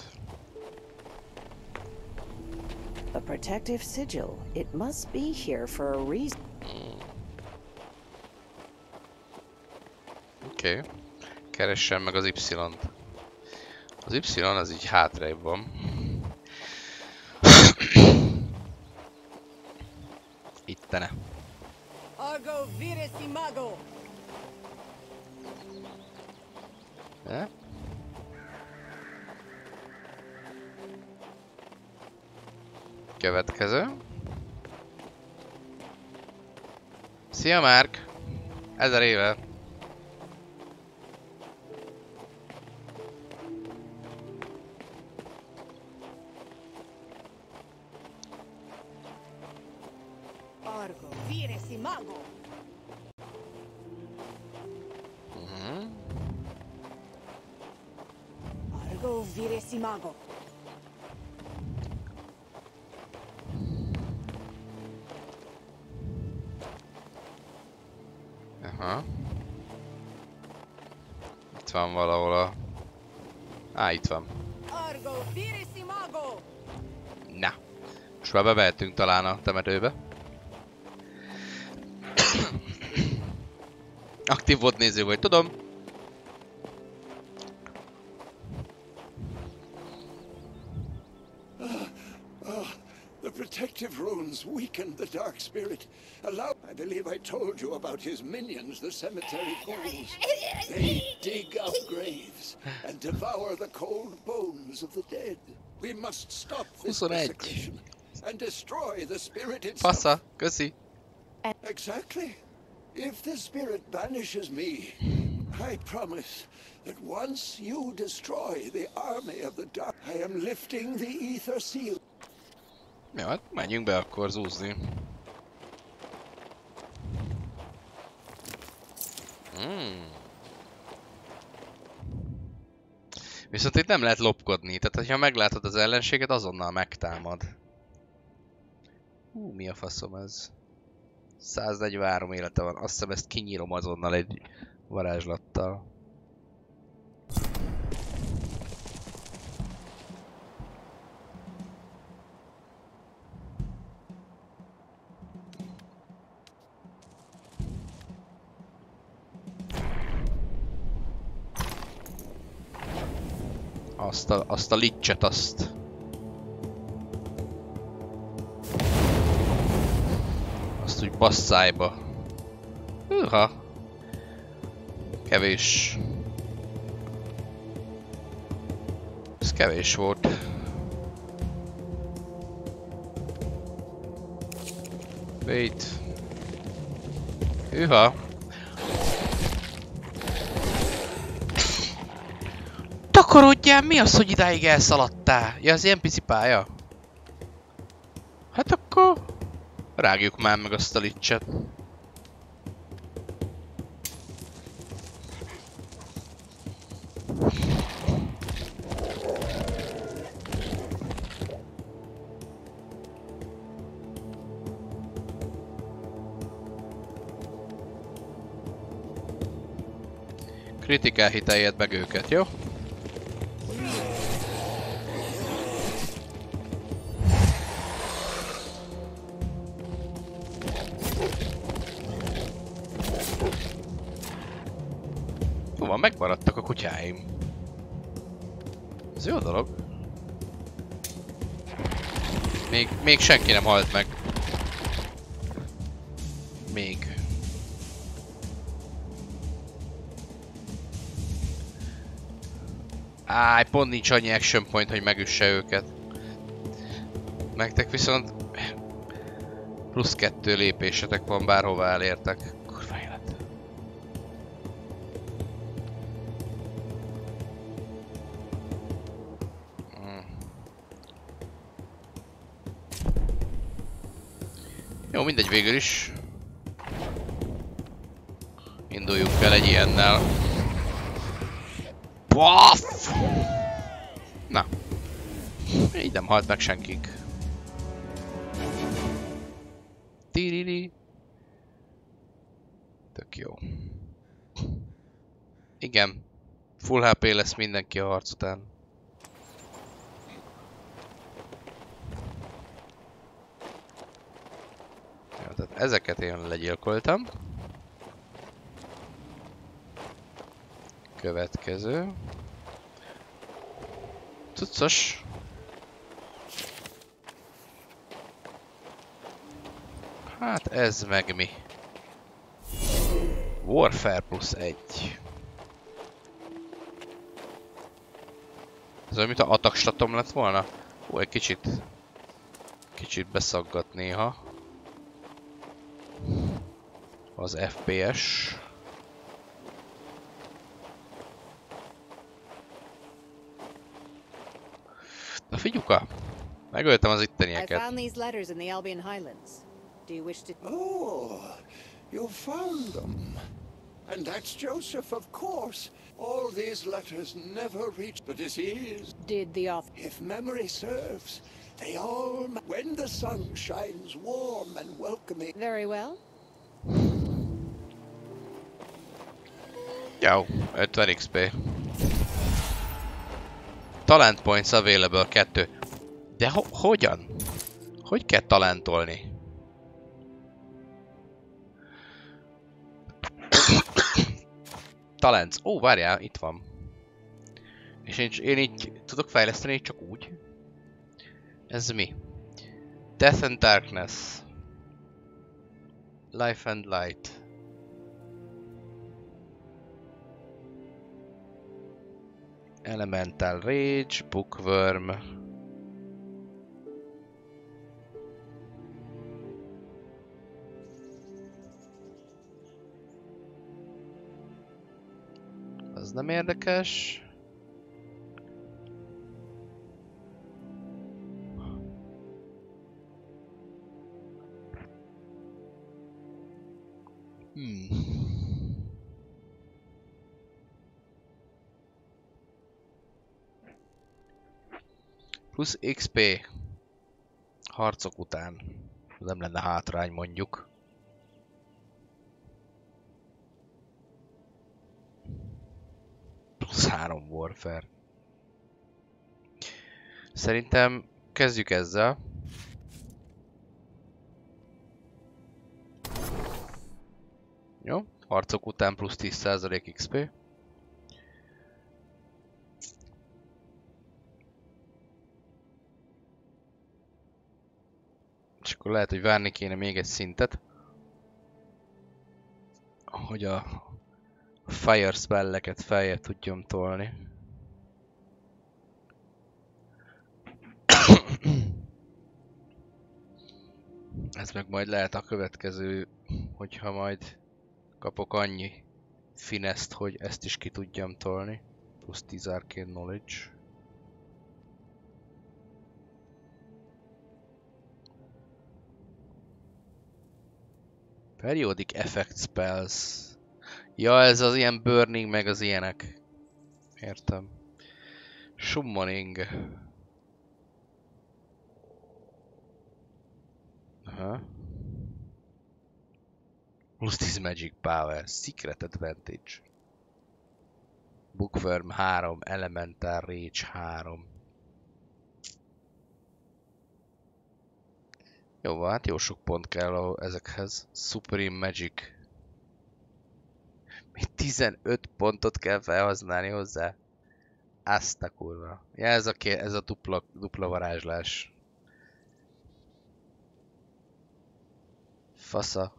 A protective sigil. It must be here for a reason. Oké. Keressem meg az Y-t. Az Y az így hátrébb van. Ittene. Argo viresimago. Következő. Szia Márk! 1000 éve. Argo viresimago. Argo viresimago. Aha. Itt van valahol a... itt van. Argo viresimago. Na. Most már bevehetünk talán a temetőbe. Aktív volt néző vagy, tudom. The protective runes weakened the dark spirit. I believe I told you about his minions, the cemetery ghouls. They dig up graves and devour the cold bones of the dead. We must stop this desecration and destroy the spirit itself. Passza, köszi. Exactly. If the spirit banishes me, I promise that once you destroy the army of the dark, I am lifting the ether seal. Jó, hát menjünk be akkor zúzni. Viszont itt nem lehet lopkodni, tehát ha meglátod az ellenséget, azonnal megtámad. Mi a faszom ez? 143 élete van, azt hiszem ezt kinyírom azonnal egy varázslattal. Azt a licset, azt. Azt úgy basszájba. Hűha. Kevés. Ez kevés volt. Wait. Hűha. Takarodjál, mi az, hogy idáig elszaladtál? Ja, az ilyen pici pálya? Hát akkor... rágjuk már meg azt a licset. Kritikál hiteljed meg őket, jó? Hova megmaradtak a kutyáim? Ez jó dolog. Még senki nem halt meg. Még. Pont nincs annyi action point, hogy megüsse őket. Nektek viszont +2 lépésetek van, bárhova elértek. Kurva élet. Jó, mindegy végül is. Induljunk el egy ilyennel. Puff! Na. Így nem halt meg senkink. Tiriri. Tök jó. Igen. Full HP lesz mindenki a harc után. Tehát ezeket én legyilkoltam. Következő. Cuccos. Hát ez meg mi? Warfare +1. Ez olyan, mint a attack statom lett volna? Ó, egy kicsit beszaggat néha. Az FPS. Na figyuka! Megöltem az I ittenieket. found these letters in the Albion Highlands. Do you wish to... Oh, you found them. And that's Joseph, of course. All these letters never reached the disease. Did the author... If memory serves, they all... When the sun shines warm and welcoming... Very well. Jó, 50 XP. Talent points available 2. De hogyan? Hogy kell talentolni? Talents. Ó, várjál, itt van. És én így tudok fejleszteni csak úgy. Ez mi? Death and Darkness. Life and Light. Elemental Rage, Bookworm. Az nem érdekes. Plusz XP harcok után. Nem lenne hátrány mondjuk. Plusz 3 Warfare. Szerintem kezdjük ezzel. Jó, harcok után plusz 10% XP. És akkor lehet, hogy várni kéne még egy szintet. Hogy a fire spelleket feljebb tudjam tolni. Ez meg majd lehet a következő, hogyha majd kapok annyi fineszt, hogy ezt is ki tudjam tolni. Plusz 10 arcane knowledge. Periodic effect spells. Ja, ez az ilyen burning meg az ilyenek. Értem. Summoning. Aha. Plusz 10 magic power. Secret advantage. Bookworm 3. Elemental Rage 3. Jó, hát jó sok pont kell ezekhez. Supreme Magic. Még 15 pontot kell felhasználni hozzá. Azt a kurva. Ja, ez a dupla varázslás. Fasza.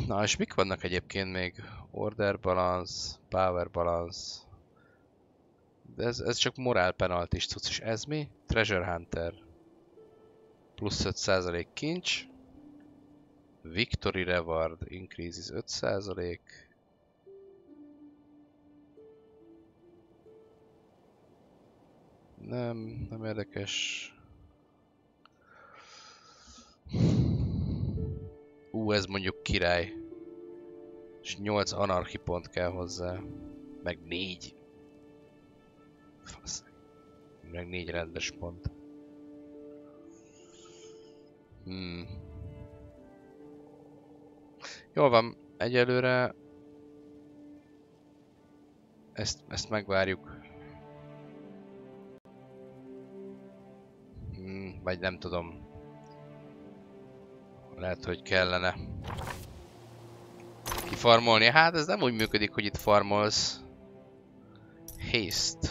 Na, és mik vannak egyébként még? Order balance, power balance. De ez csak morál penalty cucc. És ez mi? Treasure Hunter. Plusz 5% kincs. Victory Reward increases 5%. Nem érdekes. Ez mondjuk király. És 8 anarchy pont kell hozzá. Meg 4. Fasz. Meg 4 rendes pont. Jól van, egyelőre ezt megvárjuk. Vagy nem tudom. Lehet, hogy kellene kifarmolni. Hát ez nem úgy működik, hogy itt farmolsz. Haste.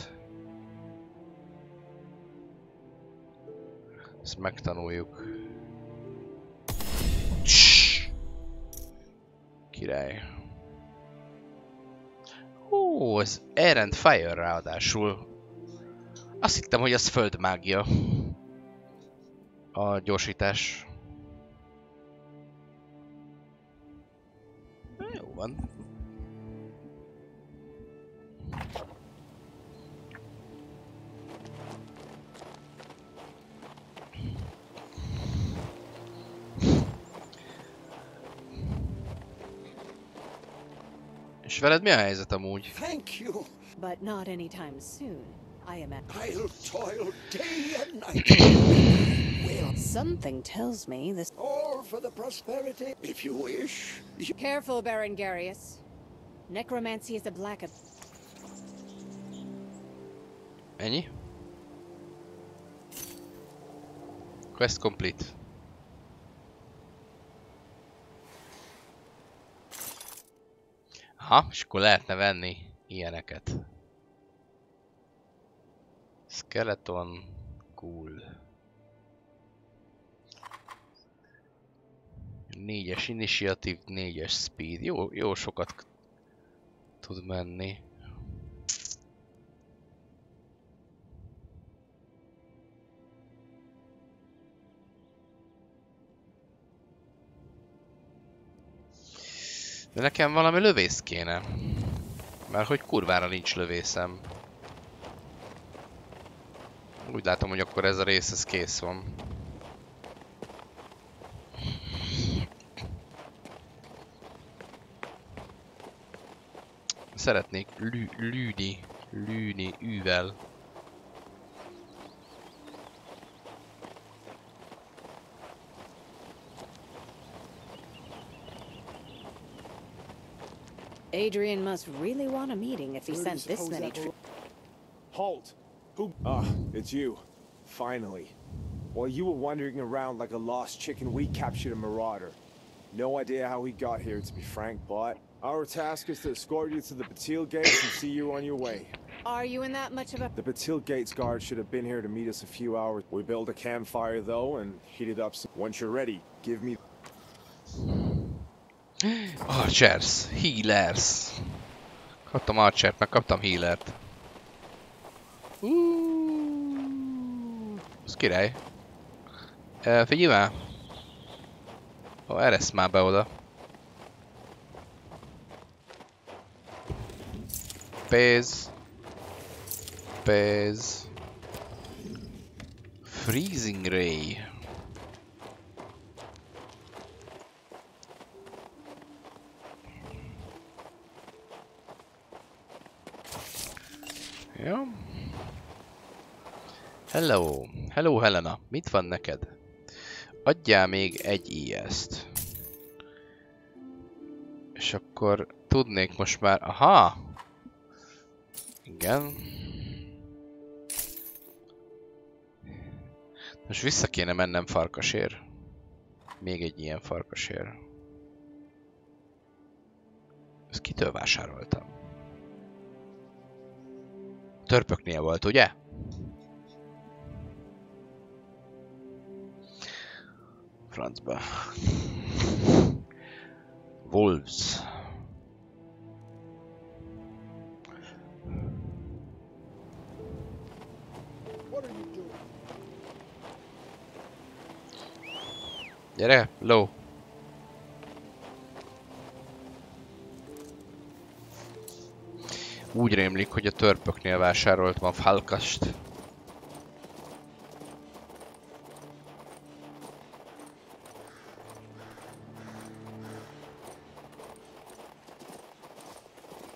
Ezt megtanuljuk. Király. Ó, ez Air and Fire ráadásul. Azt hittem, hogy az földmágia. A gyorsítás. Jó van. És veled mi a helyzet amúgy? Thank you. But not anytime soon. I am at... I'll toil day and night. Well, Something tells me this... all for the prosperity, if you wish. Careful, Baron Garius. Necromancy is a black... Ennyi? Quest complete. Aha, és akkor lehetne venni ilyeneket. Skeleton, cool. 4-es initiatív, 4-es speed. Jó sokat tud menni. De nekem valami lövész kéne. Mert hogy kurvára nincs lövészem. Úgy látom, hogy akkor ez a rész, ez kész van. Szeretnék lűni űvel. Adrian must really want a meeting if he sent this many troops. Halt! Who? It's you. Finally. While you were wandering around like a lost chicken, we captured a marauder. No idea how he got here, to be frank, but our task is to escort you to the Batil Gates and see you on your way. Are you in that much of a... The Batil Gates guard should have been here to meet us a few hours. We built a campfire, though, and heated up some... Once you're ready, give me... Archers, healers. Kaptam Archert, meg kaptam healert. Ez király. Figyelj már! Eresz már be oda. Pénz. Freezing Ray. Jó. Hello. Hello, Helena. Mit van neked? Adjál még egy ilyeszt. És akkor tudnék most már... Aha! Igen. Most vissza kéne mennem farkasért. Még egy ilyen farkasért. Ezt kitől vásároltam? Törpöknél volt, ugye? Francba. Wolves. Gyere, low. Úgy rémlik, hogy a törpöknél vásároltam a falkast.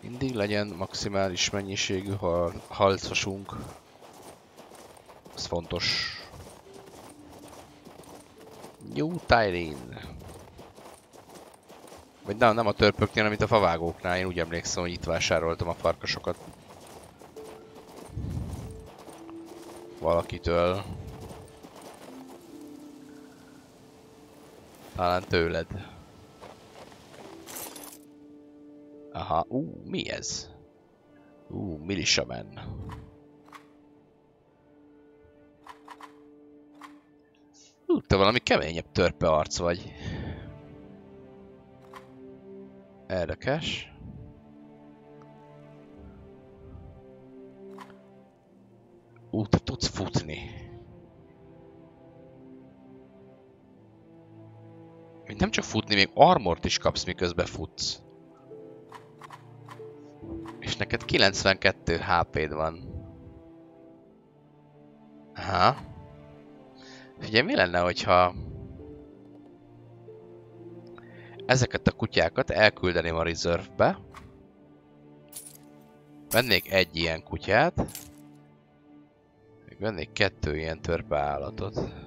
Mindig legyen maximális mennyiségű harcosunk. Ez fontos. New Tyrene. Vagy nem a törpöknél, hanem itt a favágóknál. Én úgy emlékszem, hogy itt vásároltam a farkasokat. Valakitől. Talán tőled. Aha, mi ez? Militiaman. Te valami keményebb törpe arc vagy. Érdekes. Te tudsz futni. Nem csak futni, még armort is kapsz, miközben futsz. És neked 92 HP-d van. Aha. Figyelj, mi lenne, hogyha ezeket a kutyákat elküldeném a reserve-be. Vennék egy ilyen kutyát. Még vennék 2 ilyen törpe állatot.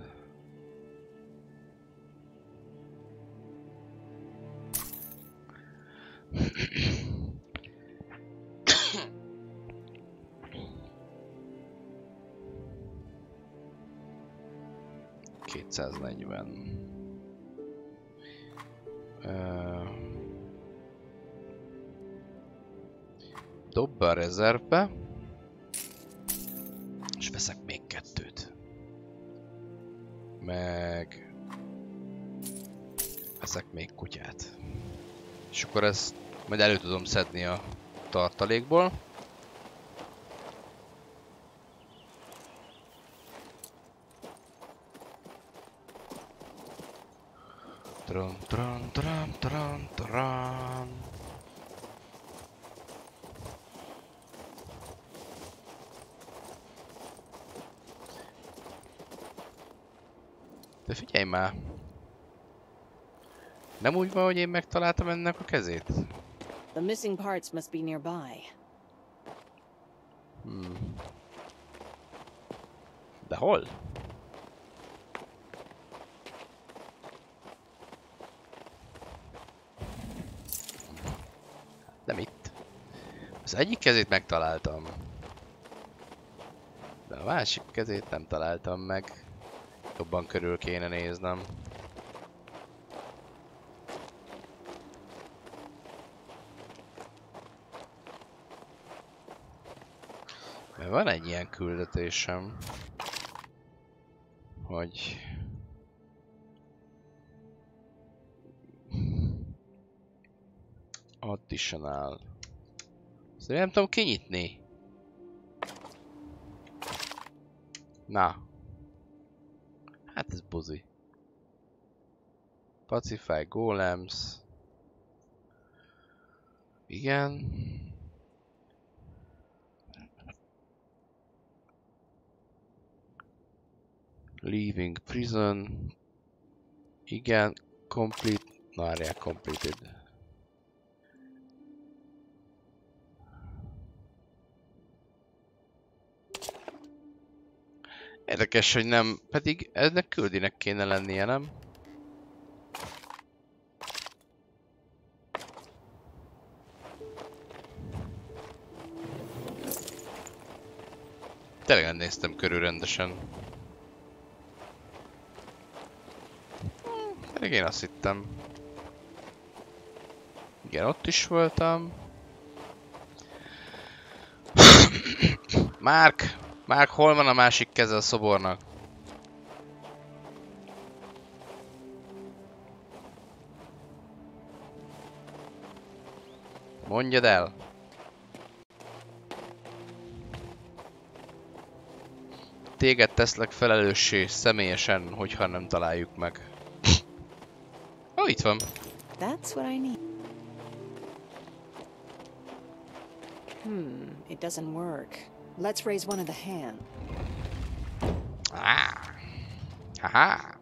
Dob be a rezervbe, és veszek még 2-t. Meg veszek még kutyát. És akkor ezt majd elő tudom szedni a tartalékból. Tran, tran, tran, tran, tran. De figyelj már! Nem úgy van, hogy én megtaláltam ennek a kezét? The missing parts must be nearby. De hol? Nem itt. Az egyik kezét megtaláltam. De a másik kezét nem találtam meg. Jobban körül kéne néznem. Mert van egy ilyen küldetésem, hogy additional. Ezt nem tudom kinyitni. Na. Hát ez buzi. Pacify Golems. Igen. Leaving prison. Igen. Complete. Várjál, completed. Érdekes, hogy nem, pedig ennek küldinek kéne lennie, nem? Tényleg nem néztem körül rendesen. Pedig én azt hittem. Igen, ott is voltam. Mark, hol van a másik keze a szobornak? Mondjad el! Téged teszlek felelőssé személyesen, hogyha nem találjuk meg. Itt van. That's what I need. It doesn't work. Let's raise one of the hand. Haha.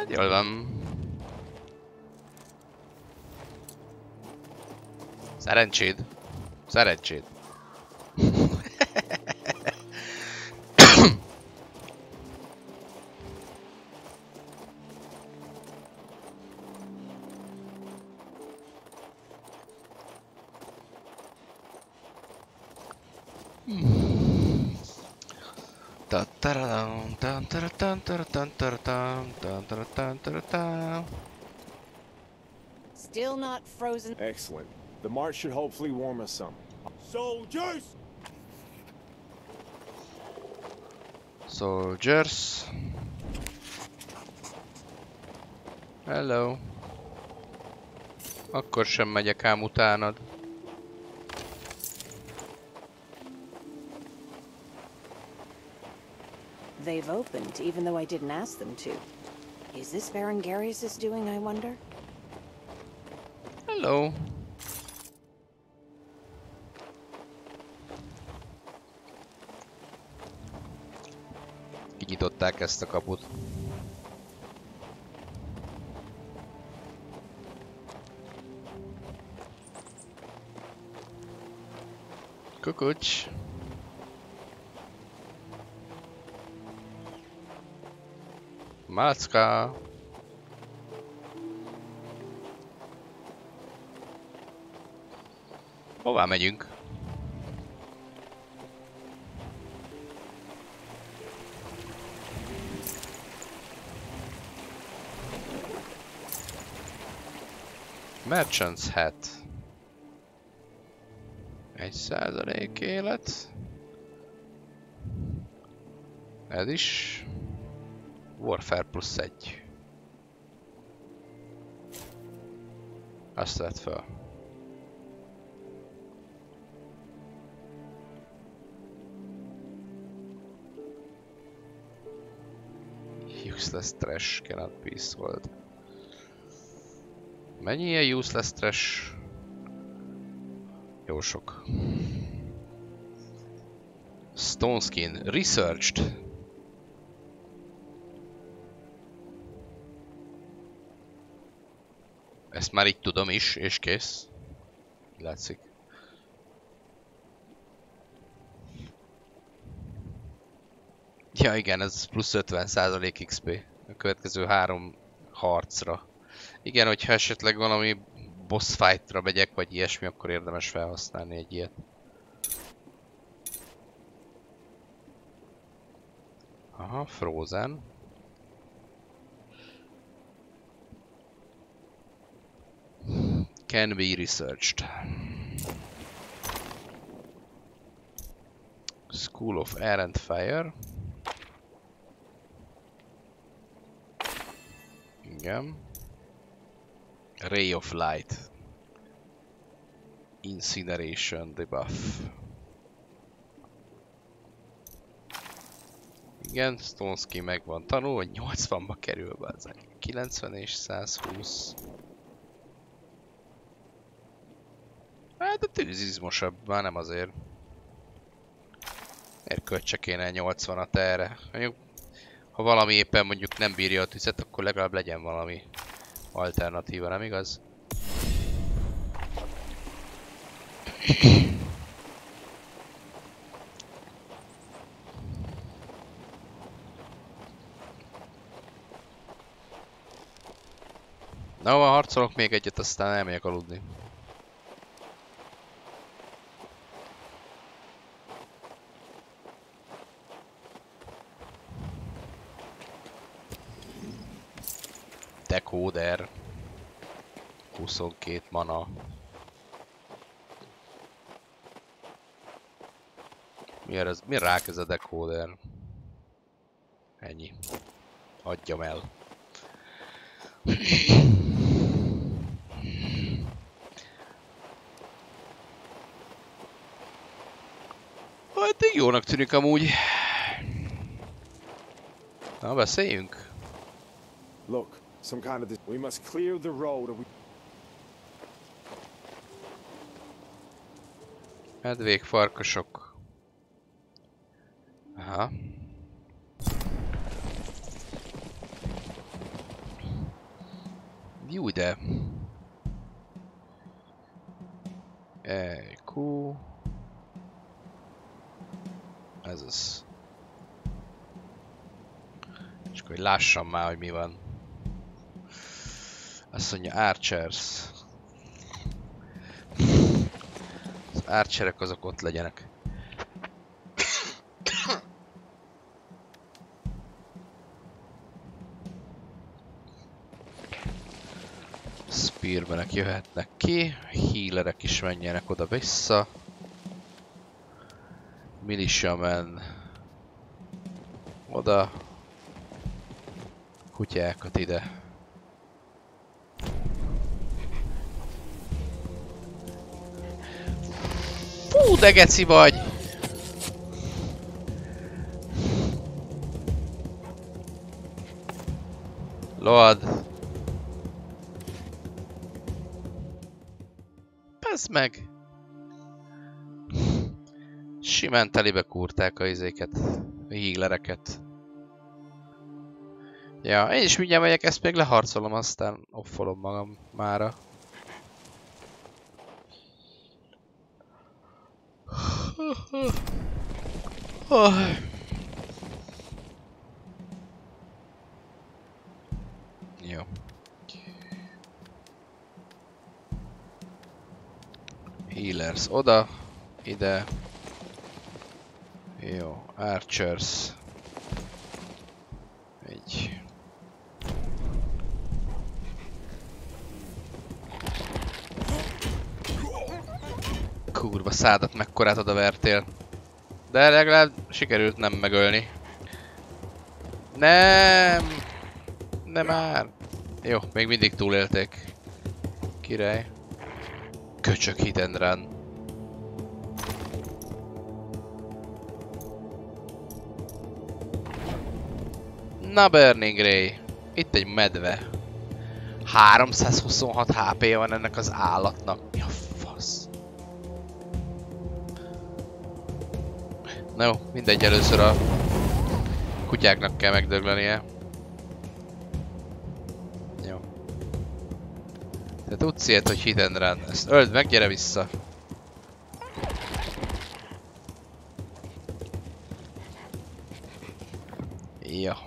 Jól van. Szerencséd. Szerencséd. Still not frozen. Excellent. The march should hopefully warm us some. Soldiers! Soldiers. Hello. Akkor sem megyek ám utánad. They've opened, even though I didn't ask them to. Is this Berengarius' doing, I wonder? Hello. Kinyitották ezt a kaput. Kukucs. Macka. Hová megyünk? Merchant's Hat. 1% élet. Ez is. Warfare +1. Azt vett fel. Useless trash cannot be sold. Mennyi a useless trash? Jó sok. Stone skin researched. Ezt már így tudom is, és kész. Látszik. Ja igen, ez plusz 50% XP a következő 3 harcra. Igen, hogyha esetleg valami boss fightra megyek, vagy ilyesmi, akkor érdemes felhasználni egy ilyet. Aha, Frozen. Can be researched. School of Air and Fire. Igen. Ray of Light. Incineration debuff. Igen, Stonski meg van tanulva, 80-ba kerül be az 90 és 120. Hát a tűzizmosabb, már nem azért. Miért költse kéne 80-at erre? Mondjuk, ha valami éppen mondjuk nem bírja a tüzet, akkor legalább legyen valami alternatíva, nem igaz? Na, harcolok még egyet, aztán elmegyek aludni. Decoder. 22 mana. Mi rák ez a decoder? Ennyi. Adjam el. Hát jónak tűnik amúgy. Na, beszéljünk. Look, some kind of this. We must clear the road or we... Medvék, farkasok. Aha. Jó ide. Q. Ez az. És akkor hogy lássam már, hogy mi van. Azt mondja, Archers. Az Archerek azok ott legyenek. Spearmanek jöhetnek ki, healerek is menjenek oda-vissza. Militiamen oda, kutyákat ide. Fú, de geci vagy! Lord! Pezd meg! Simán telibe kúrták a izéket, a healereket. Ja, én is mindjárt megyek, ezt még leharcolom, aztán offolom magam mára. Jó. Healers oda, ide. Jó, Archers. Egy. Kurva szádat mekkorát odavertél. De legalább sikerült nem megölni. Nem! Nem már! Jó, még mindig túlélték. Király. Köcsök hit and run. Na Burning Ray. Itt egy medve. 326 HP van ennek az állatnak. Mi a fasz? Na jó, mindegy, először a kutyáknak kell megdöglenie. Jó. Te tudsz ilyet, hogy hit and run. Ezt öld meg, gyere vissza. Ja.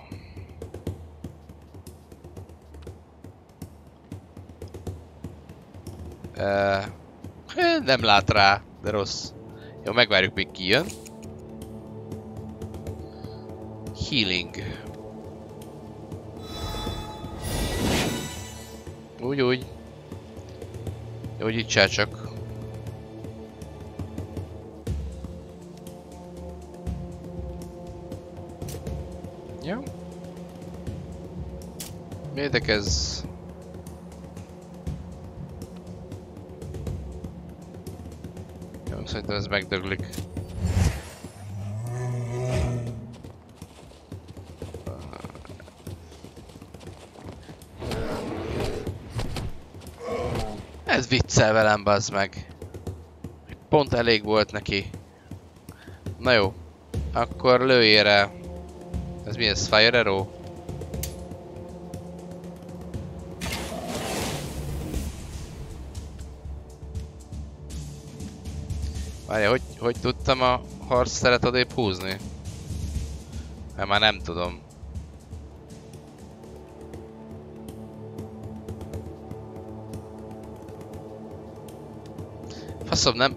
Nem lát rá, de rossz. Jó, megvárjuk, még kijön. Healing. Úgy. Gyógyítsál csak. Jó. Miért ez? Jó, szerintem ez megdöglik. Ez viccel velem, bazd meg. Pont elég volt neki. Na jó. Akkor lőjél rá. Ez mi ez? Fire arrow? Várja, hogy tudtam a harcteret odébb húzni? Mert már nem tudom. Faszom, nem...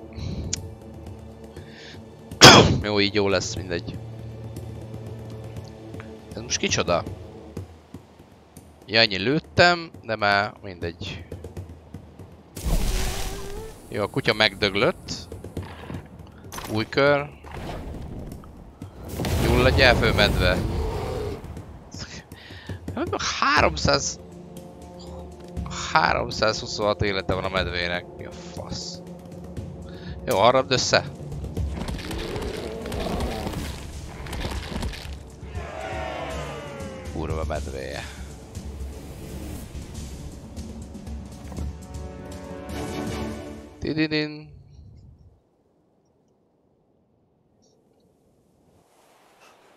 Jó, így jó lesz, mindegy. Ez most kicsoda? Ja, ennyi lőttem, de már mindegy. Jó, a kutya megdöglött. Új kör. Gyulladjál föl, medve. 326 élete van a medvének. Mi a fasz? Jó, harapd össze. Kurva medvéje. Tididin.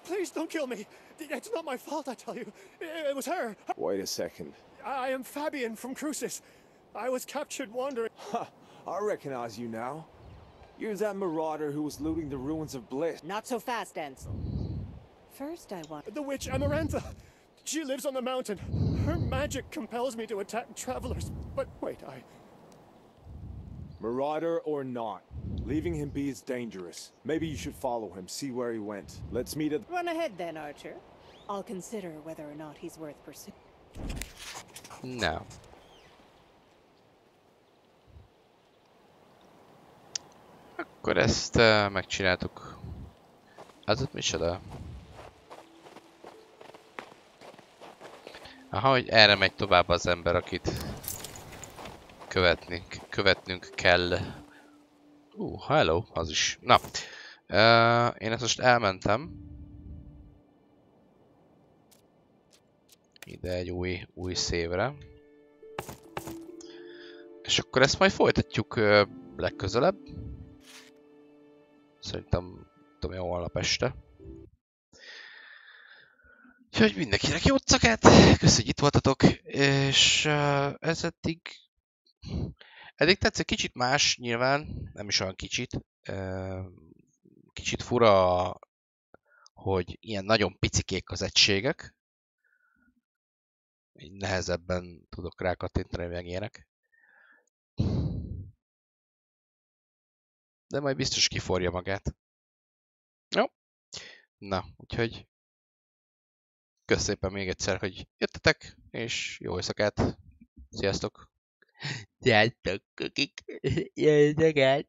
Please don't kill me. It's not my fault, I tell you. It was her. Wait a second. I am Fabian from Crucis. I was captured wandering. Ha! I recognize you now. You're that marauder who was looting the ruins of Bliss. Not so fast, Ansel. First I want... The witch Amarantha. She lives on the mountain. Her magic compels me to attack travelers. But wait, Marauder or not, leaving him be is dangerous. Maybe you should follow him, see where he went. Let's meet at... Run ahead then, Archer. I'll consider whether or not he's worth pursuing. No. Akkor ezt megcsináltuk. Az ott micsoda? Aha, hogy erre megy tovább az ember, akit követnünk kell. Hello, az is. Na, én ezt most elmentem. Ide egy új szévre. És akkor ezt majd folytatjuk legközelebb. Szerintem tudom, jó holnap este. Úgyhogy mindenkinek jó cakát, köszönjük, hogy itt voltatok, és ez eddig tetszett, kicsit más nyilván, nem is olyan kicsit. Kicsit fura, hogy ilyen nagyon picikék az egységek. Így nehezebben tudok rákattintani meg ilyenek. De majd biztos kiforja magát. Jó. Na, úgyhogy kösz szépen még egyszer, hogy jöttetek, és jó éjszakát. Sziasztok! Sziasztok, kukik! Jó éjszakát!